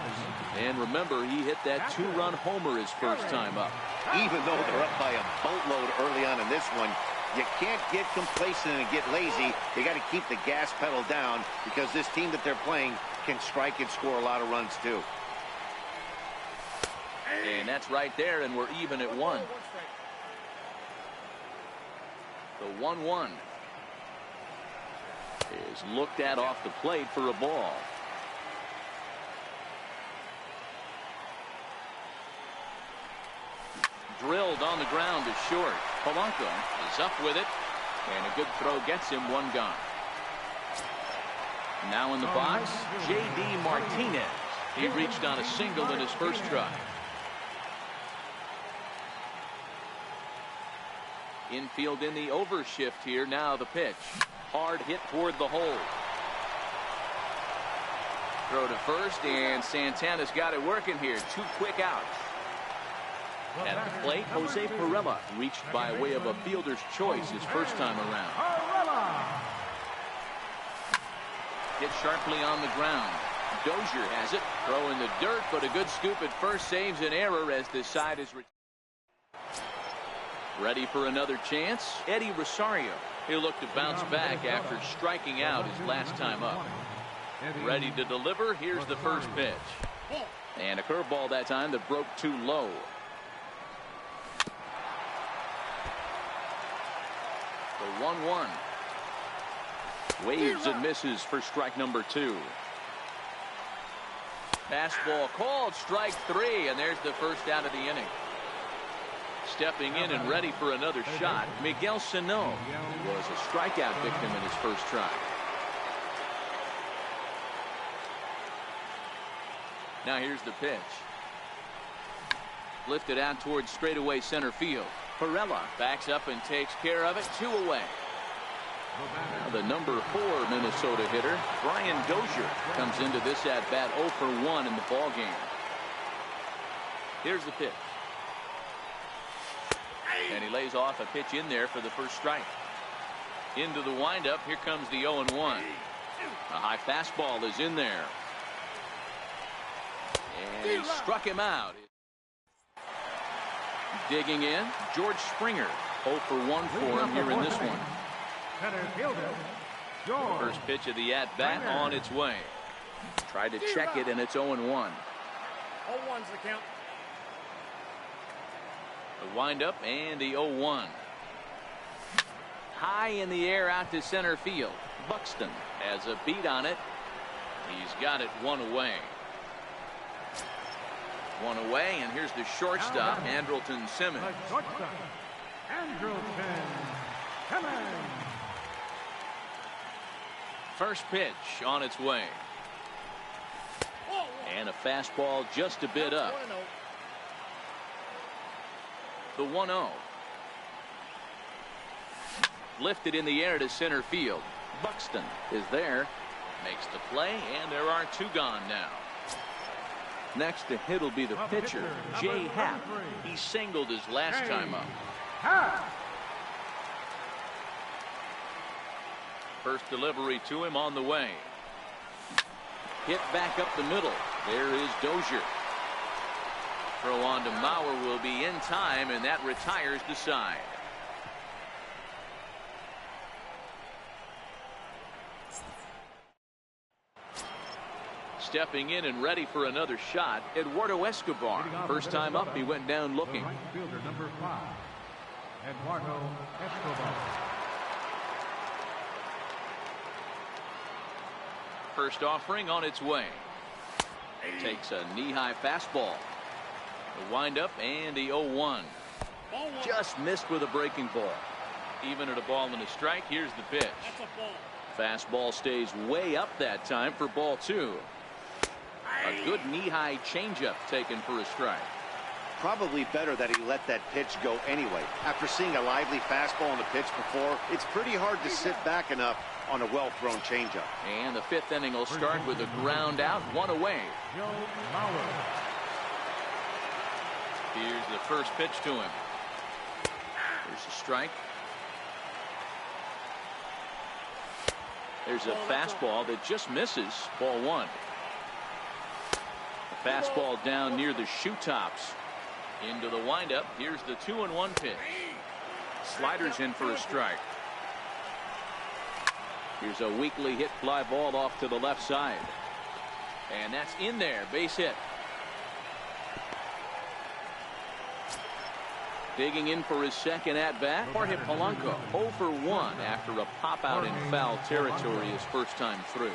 And remember, he hit that two-run homer his first time up. Even though they're up by a boatload early on in this one, you can't get complacent and get lazy. You got to keep the gas pedal down because this team that they're playing can strike and score a lot of runs too. And that's right there, and we're even at 1. The 1-1 is looked at off the plate for a ball. Drilled on the ground to short. Polanco is up with it, and a good throw gets him one gone. Now in the box, J.D. Martinez. He reached on a single in his first try. Infield in the overshift here. Now the pitch. Hard hit toward the hole. Throw to first, and Santana's got it working here. 2 quick outs. At the plate, Jose Pirela reached by way of a fielder's choice his first time around. Hit sharply on the ground. Dozier has it. Throw in the dirt, but a good scoop at first saves an error as this side is ready for another chance. Eddie Rosario. He'll look to bounce back after striking out his last time up. Ready to deliver. Here's the first pitch. And a curveball that time that broke too low. The 1-1. Waves and misses for strike number 2. Fastball called, strike 3, and there's the first out of the inning. Stepping in and ready for another shot, Miguel Sano was a strikeout victim in his first try. Now here's the pitch. Lifted out towards straightaway center field. Pirela backs up and takes care of it. 2 away. Now the number 4 Minnesota hitter, Brian Dozier, comes into this at-bat 0 for 1 in the ballgame. Here's the pitch. And he lays off a pitch in there for the first strike. Into the windup. Here comes the 0-1. A high fastball is in there. And he struck him out. Digging in, George Springer. 0 for 1 for him here in this one. First pitch of the at-bat on its way. Tried to check it, and it's 0-1. 0-1's the count. The windup and the 0-1. High in the air out to center field. Buxton has a beat on it. He's got it 1 away. 1 away, and here's the shortstop, Andrelton Simmons. First pitch on its way. And a fastball just a bit up. The 1-0. Lifted in the air to center field. Buxton is there. Makes the play, and there are 2 gone now. Next to hit will be the pitcher, Jay Happ. He singled his last time up. First delivery to him on the way. Hit back up the middle. There is Dozier. Throw on to Mauer will be in time, and that retires the side. Stepping in and ready for another shot, Eduardo Escobar. First time up, he went down looking. Right fielder number 5, Eduardo Escobar. First offering on its way. Takes a knee-high fastball. The windup and the 0-1. Just missed with a breaking ball. Even at a ball and a strike, here's the pitch. Fastball stays way up that time for ball 2. A good knee-high changeup taken for a strike. Probably better that he let that pitch go anyway. After seeing a lively fastball on the pitch before, it's pretty hard to sit back enough on a well-thrown changeup. And the 5th inning will start with a ground out, 1 away. Here's the first pitch to him. There's a strike. There's a fastball that just misses. Ball one. A fastball down near the shoe tops. Into the windup. Here's the 2-1 pitch. Sliders in for a strike. Here's a weakly hit fly ball off to the left side. And that's in there. Base hit. Digging in for his second at-bat, Jorge Polanco, 0 for 1 after a pop-out in foul territory his first time through.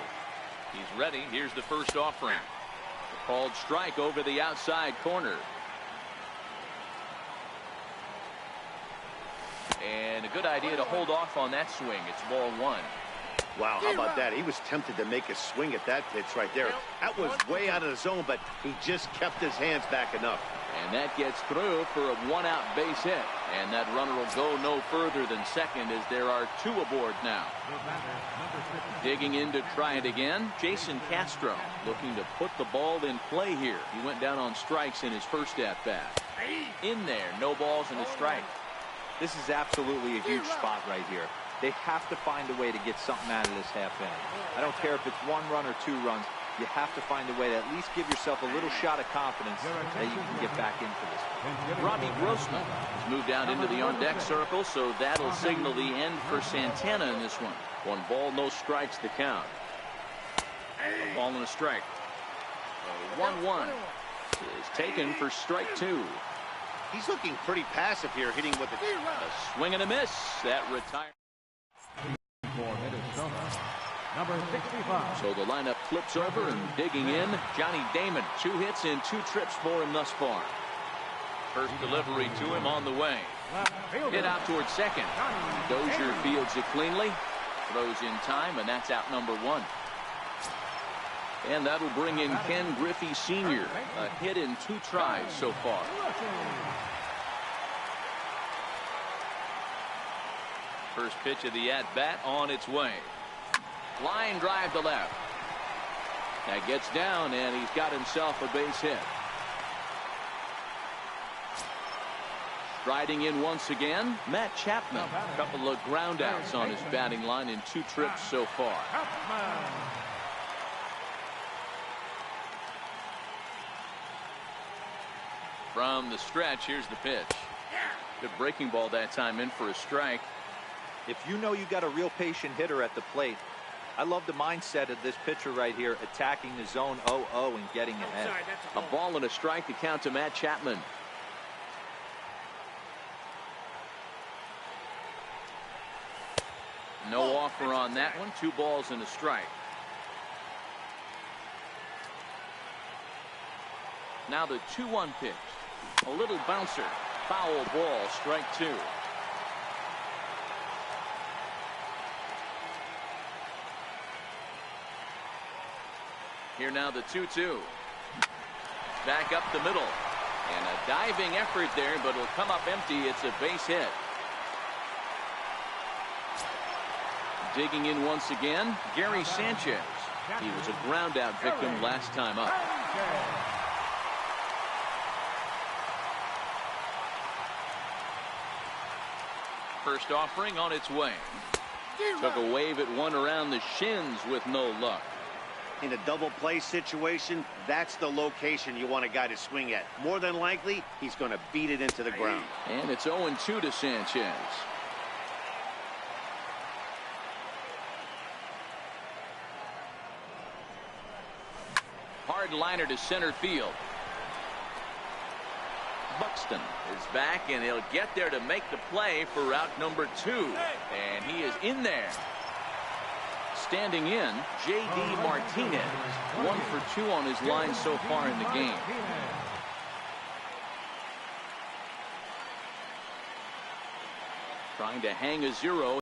He's ready. Here's the first offering. A called strike over the outside corner. And a good idea to hold off on that swing. It's ball one. Wow, how about that? He was tempted to make a swing at that pitch right there. That was way out of the zone, but he just kept his hands back enough. And that gets through for a one-out base hit. And that runner will go no further than second as there are two aboard now. Digging in to try it again, Jason Castro looking to put the ball in play here. He went down on strikes in his first at-bat. In there, no balls and a strike. This is absolutely a huge spot right here. They have to find a way to get something out of this half inning. I don't care if it's 1 run or 2 runs. You have to find a way to at least give yourself a little shot of confidence that you can get back into this. Robbie Grossman has moved out into the on-deck circle, so that'll signal the end for Santana in this one. 1 ball, no strikes the count. A ball and a strike. 1-1 is taken for strike 2. He's looking pretty passive here, hitting with a swing and a miss. That retires. For Minnesota, number 65. So the lineup flips over and digging in, Johnny Damon. 2 hits and 2 trips for him thus far. First delivery to him on the way. Hit out towards second. Dozier fields it cleanly. Throws in time, and that's out number 1. And that'll bring in Ken Griffey Sr. A hit in 2 tries so far. First pitch of the at-bat on its way. Line drive to left. That gets down, and he's got himself a base hit. Striding in once again, Matt Chapman. A couple of ground outs on his batting line in 2 trips so far. From the stretch, here's the pitch. Good breaking ball that time, in for a strike. If you know you got a real patient hitter at the plate, I love the mindset of this pitcher right here, attacking the zone 0-0 and getting ahead. A ball and a strike to count to Matt Chapman. No offer on that one. 2 balls and a strike. Now the 2-1 pitch. A little bouncer. Foul ball, strike 2. Here now the 2-2. Back up the middle. And a diving effort there, but it'll come up empty. It's a base hit. Digging in once again, Gary Sanchez. He was a ground out victim last time up. First offering on its way. Took a wave at one around the shins with no luck. In a double play situation, that's the location you want a guy to swing at. More than likely, he's going to beat it into the ground. And it's 0-2 to Sanchez. Hard liner to center field. Buxton is back, and he'll get there to make the play for route number 2. And he is in there. Standing in, J.D. Martinez. 1 for 2 on his line so far in the game. Trying to hang a 0.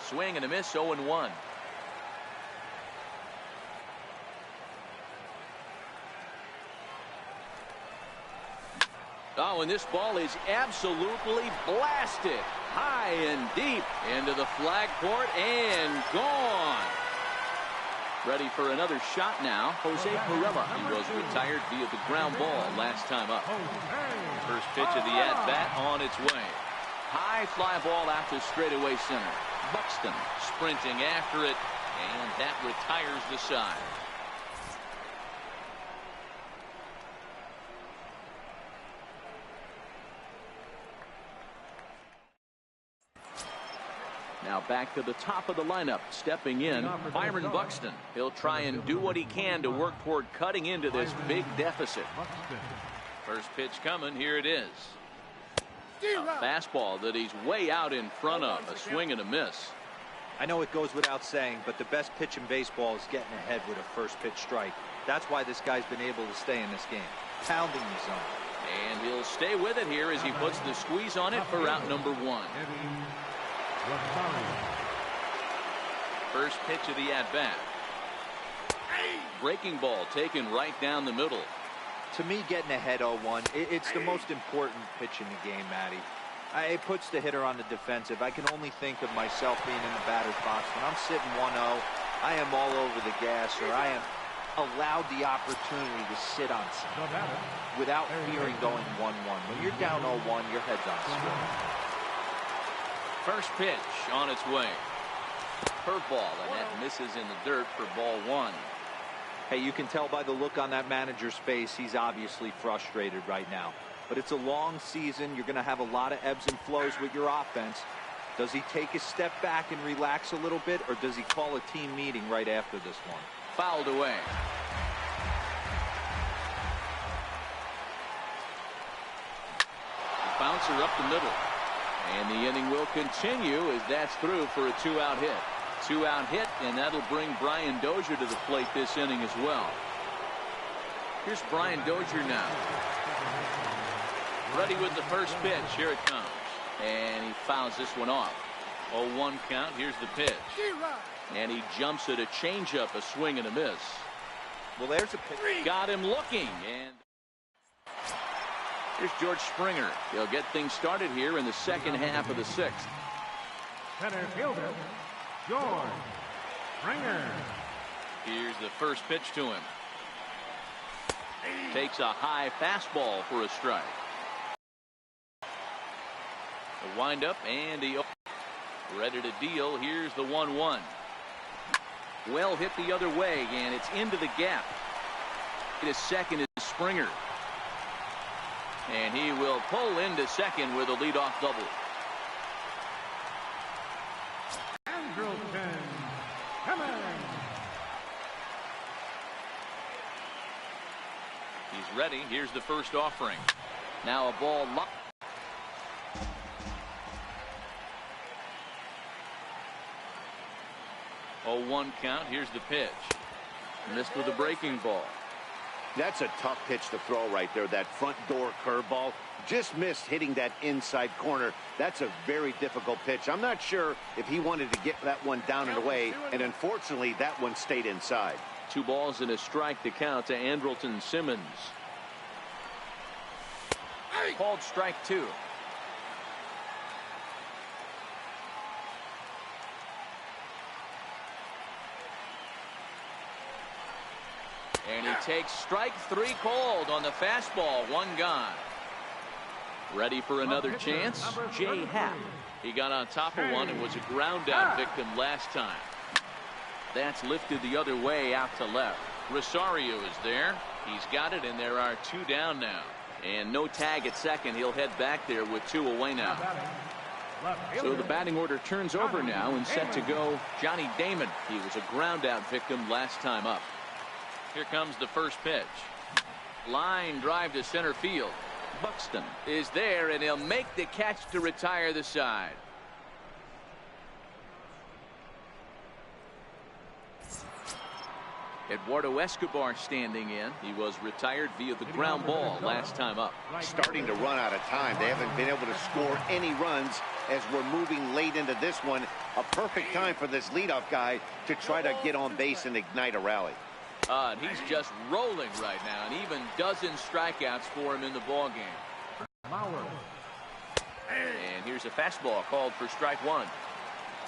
Swing and a miss, 0-1. Oh, and this ball is absolutely blasted high and deep into the flag court and gone. Ready for another shot now, Jose Pirela. He was retired via the ground ball last time up. First pitch of the at-bat on its way. High fly ball out to straightaway center. Buxton sprinting after it, and that retires the side. Now back to the top of the lineup, stepping in, Byron Buxton. He'll try and do what he can to work toward cutting into this big deficit. First pitch coming, here it is. A fastball that he's way out in front of, a swing and a miss. I know it goes without saying, but the best pitch in baseball is getting ahead with a first pitch strike. That's why this guy's been able to stay in this game, pounding the zone. And he'll stay with it here as he puts the squeeze on it for out number one. First pitch of the at-bat. Breaking ball taken right down the middle. To me, getting ahead 0-1, it's the most important pitch in the game, Matty. It puts the hitter on the defensive. I can only think of myself being in the batter's box. When I'm sitting 1-0, I am all over the gas, or I am allowed the opportunity to sit on something without fearing going 1-1. When you're down 0-1, your head's on straight. First pitch on its way. Curveball, and that misses in the dirt for ball one. Hey, you can tell by the look on that manager's face, he's obviously frustrated right now. But it's a long season. You're going to have a lot of ebbs and flows with your offense. Does he take a step back and relax a little bit, or does he call a team meeting right after this one? Fouled away. Bouncer up the middle. And the inning will continue as that's through for a two-out hit. Two-out hit, and that'll bring Brian Dozier to the plate this inning as well. Here's Brian Dozier now. Ready with the first pitch. Here it comes. And he fouls this one off. 0-1 count. Here's the pitch. And he jumps at a changeup, a swing and a miss. Well, there's a pitch. Got him looking. And here's George Springer. He'll get things started here in the second half of the sixth. Center fielder, George Springer. Here's the first pitch to him. Takes a high fastball for a strike. The windup, and he ready to deal. Here's the 1-1. Well hit the other way, and it's into the gap. His second is Springer. And he will pull into second with a leadoff double. Andrelton Simmons. He's ready. Here's the first offering. Now a ball locked. Oh, 1 count. Here's the pitch. Missed with a breaking ball. That's a tough pitch to throw right there. That front door curveball just missed hitting that inside corner. That's a very difficult pitch. I'm not sure if he wanted to get that one down and away, and unfortunately that one stayed inside. 2 balls and a strike to count to Andrelton Simmons. Called strike 2. And he takes strike 3 called on the fastball. 1 gone. Ready for another chance? Jay Happ. He got on top of one and was a ground out victim last time. That's lifted the other way out to left. Rosario is there. He's got it, and there are 2 down now. And no tag at second. He'll head back there with 2 away now. So the batting order turns over now, and set to go Johnny Damon. He was a ground out victim last time up. Here comes the first pitch. Line drive to center field. Buxton is there, and he'll make the catch to retire the side. Eduardo Escobar standing in. He was retired via the ground ball last time up. Starting to run out of time. They haven't been able to score any runs as we're moving late into this one. A perfect time for this leadoff guy to try to get on base and ignite a rally. And he's just rolling right now, and even dozen strikeouts for him in the ball game. And here's a fastball called for strike 1.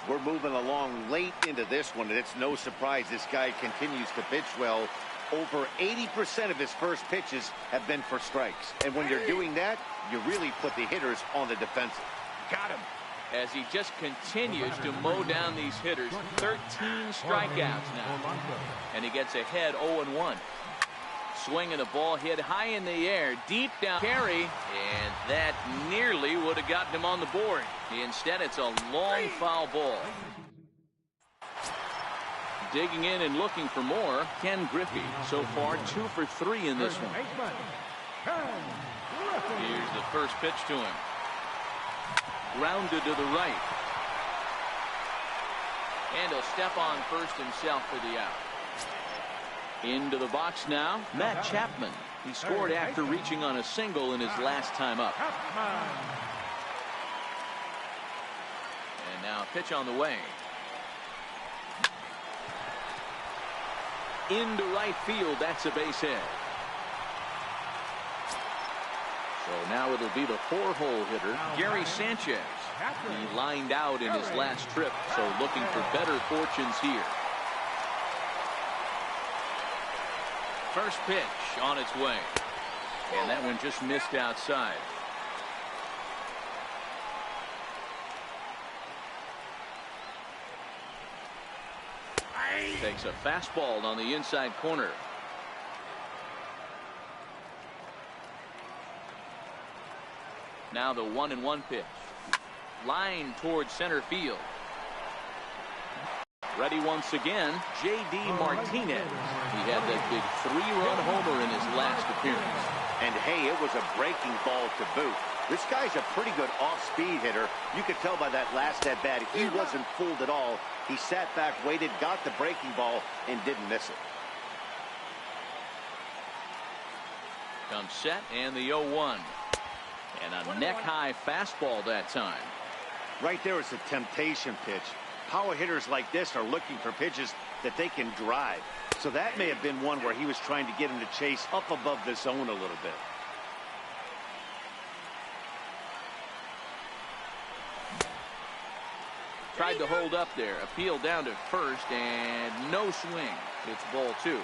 We're moving along late into this one, and it's no surprise this guy continues to pitch well. Over 80% of his first pitches have been for strikes. And when you're doing that, you really put the hitters on the defensive. Got him. as he just continues to mow down these hitters. 13 strikeouts now. And he gets ahead 0-1. Swinging the ball hit high in the air, deep down carry, and that nearly would have gotten him on the board. Instead, it's a long foul ball. Digging in and looking for more, Ken Griffey. So far, 2 for 3 in this one. Here's the first pitch to him. Grounded to the right. And he'll step on first himself for the out. Into the box now, Matt Chapman. He scored after reaching on a single in his last time up. And now pitch on the way. Into right field, that's a base hit. So now it'll be the 4-hole hitter, Gary Sanchez. He lined out in his last trip, so looking for better fortunes here. First pitch on its way. And that one just missed outside. Takes a fastball on the inside corner. Now the 1-1 pitch. Line towards center field. Ready once again, J.D. Martinez. He had that big 3-run homer in his last appearance. And hey, it was a breaking ball to boot. This guy's a pretty good off-speed hitter. You could tell by that last at-bat, he wasn't fooled at all. He sat back, waited, got the breaking ball, and didn't miss it. Comes set, and the 0-1. And a neck-high fastball that time. Right there is a temptation pitch. Power hitters like this are looking for pitches that they can drive. So that may have been one where he was trying to get him to chase up above the zone a little bit. Tried to hold up there. Appeal down to first, and no swing. It's ball 2.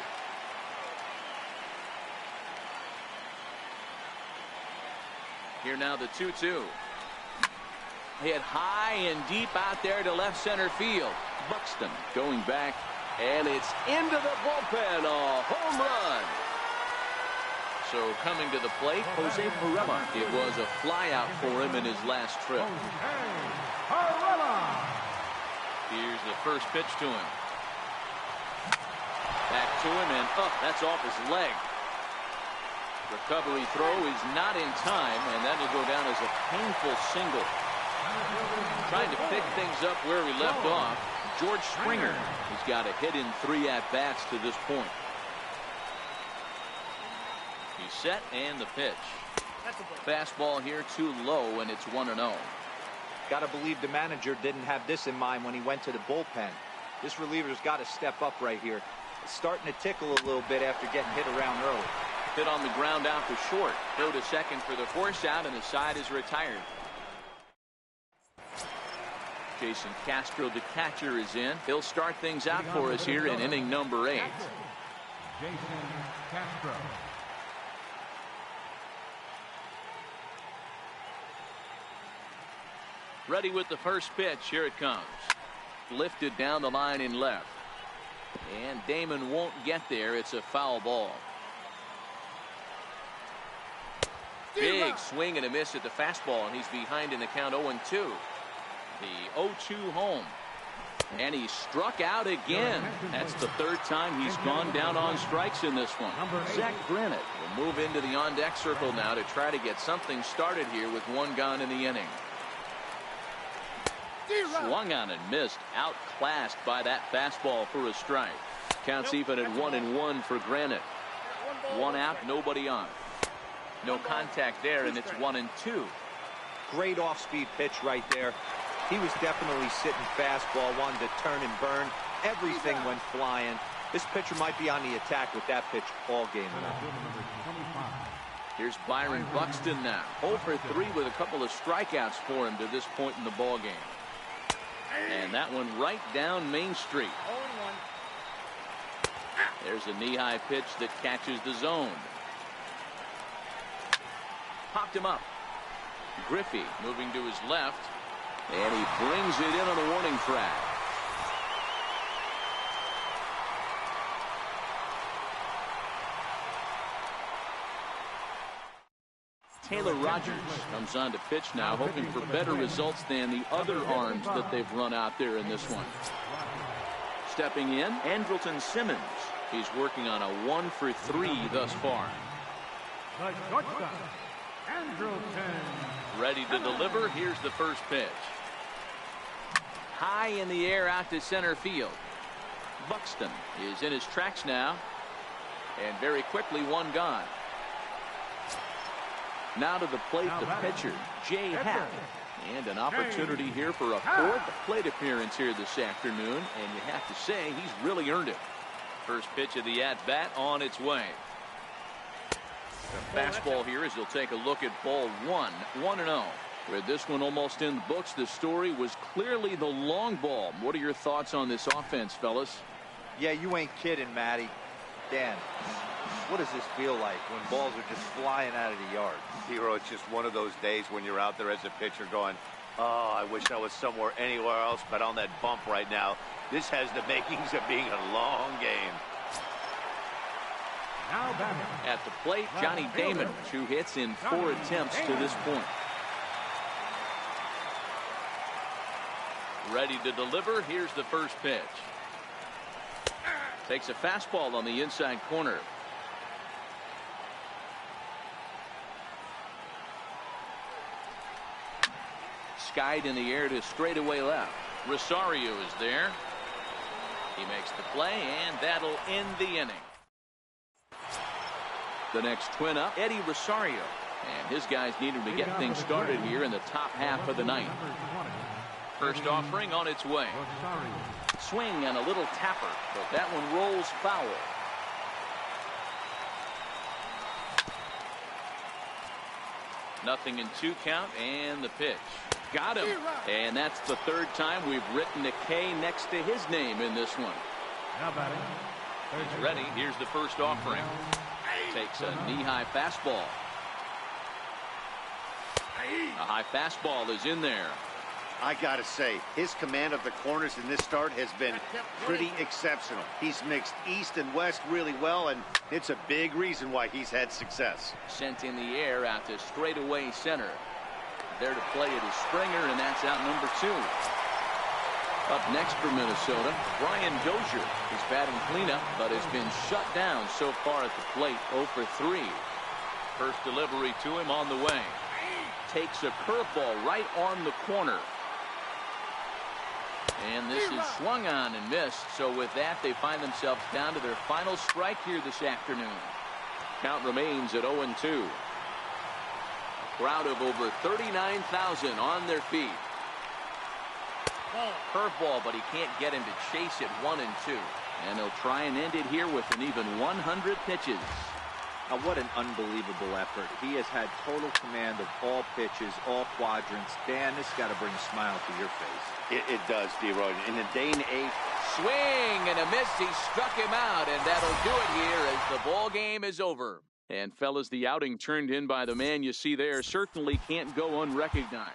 Here now the 2-2. Hit high and deep out there to left center field. Buxton going back, and it's into the bullpen. A home run. So coming to the plate, Jose Perella. It was a flyout for him in his last trip. Here's the first pitch to him. Back to him, and that's off his leg. Recovery throw is not in time, and that'll go down as a painful single. Trying to pick things up where we left off, George Springer. He's got a hit in 3 at-bats to this point. He's set, and the pitch. Fastball here too low, and it's 1-0. Got to believe the manager didn't have this in mind when he went to the bullpen. This reliever's got to step up right here. It's starting to tickle a little bit after getting hit around early. Hit on the ground out to short. Throw to second for the force out, and the side is retired. Jason Castro, the catcher, is in. He'll start things out for us here in inning number 8. Jason Castro. Ready with the first pitch. Here it comes. Lifted down the line in left. And Damon won't get there. It's a foul ball. Big swing and a miss at the fastball, and he's behind in the count 0-2. The 0-2 home. And he struck out again. That's the 3rd time he's gone down on strikes in this one. Zach Granite will move into the on-deck circle now to try to get something started here with 1 gone in the inning. Swung on and missed. Outclassed by that fastball for a strike. Counts even at 1-1 for Granite. 1 out, nobody on. No contact there, and it's 1-2. Great off-speed pitch right there. He was definitely sitting fastball, wanted to turn and burn. Everything went flying. This pitcher might be on the attack with that pitch all game long. Here's Byron Buxton now. 0 for 3 with a couple of strikeouts for him to this point in the ball game. And that one right down Main Street. There's a knee-high pitch that catches the zone. Popped him up. Griffey moving to his left. And he brings it in on the warning track. Taylor Rogers comes on to pitch now, hoping for better results than the other arms that they've run out there in this one. Stepping in, Andrelton Simmons. He's working on a 1-for-3 thus far. The shortstop, Andrelton. Ready to deliver. Here's the first pitch. High in the air out to center field. Buxton is in his tracks now. And very quickly, one gone. Now to the plate, the pitcher, Jay Happ. And an opportunity here for a fourth plate appearance here this afternoon. And you have to say, he's really earned it. First pitch of the at-bat on its way. The fastball here as he'll take a look at ball one, 1-0. With this one almost in the books, the story was clearly the long ball. What are your thoughts on this offense, fellas? Yeah, you ain't kidding, Matty. Dan, what does this feel like when balls are just flying out of the yard? Hero, it's just one of those days when you're out there as a pitcher going, oh, I wish I was somewhere anywhere else but on that bump right now. This has the makings of being a long game. Now batting. At the plate, Johnny Damon, 2 hits in 4 attempts to this point. Ready to deliver. Here's the first pitch. Takes a fastball on the inside corner. Skied in the air to straightaway left. Rosario is there. He makes the play, and that'll end the inning. The next twin up, Eddie Rosario. And his guys need him to get things started here in the top half of the ninth. First offering on its way. Swing and a little tapper, but that one rolls foul. Nothing in 2 count, and the pitch. Got him. And that's the 3rd time we've written a K next to his name in this one. Now batting. He's ready. Here's the first offering. Takes a knee-high fastball. A high fastball is in there. I gotta say, his command of the corners in this start has been pretty exceptional. He's mixed east and west really well, and it's a big reason why he's had success. Sent in the air out to straightaway center. There to play it is Springer, and that's out number 2. Up next for Minnesota, Brian Dozier is batting cleanup, but has been shut down so far at the plate, 0 for 3. First delivery to him on the way. Takes a curveball right on the corner. And this is swung on and missed. So with that, they find themselves down to their final strike here this afternoon. Count remains at 0-2. A crowd of over 39,000 on their feet. Curveball, but he can't get him to chase it 1-2. And they'll try and end it here with an even 100 pitches. Now, what an unbelievable effort. He has had total command of all pitches, all quadrants. Dan, this got to bring a smile to your face. It does, D-Roy. In the day and age. Swing and a miss. He struck him out, and that'll do it here as the ball game is over. And, fellas, the outing turned in by the man you see there certainly can't go unrecognized.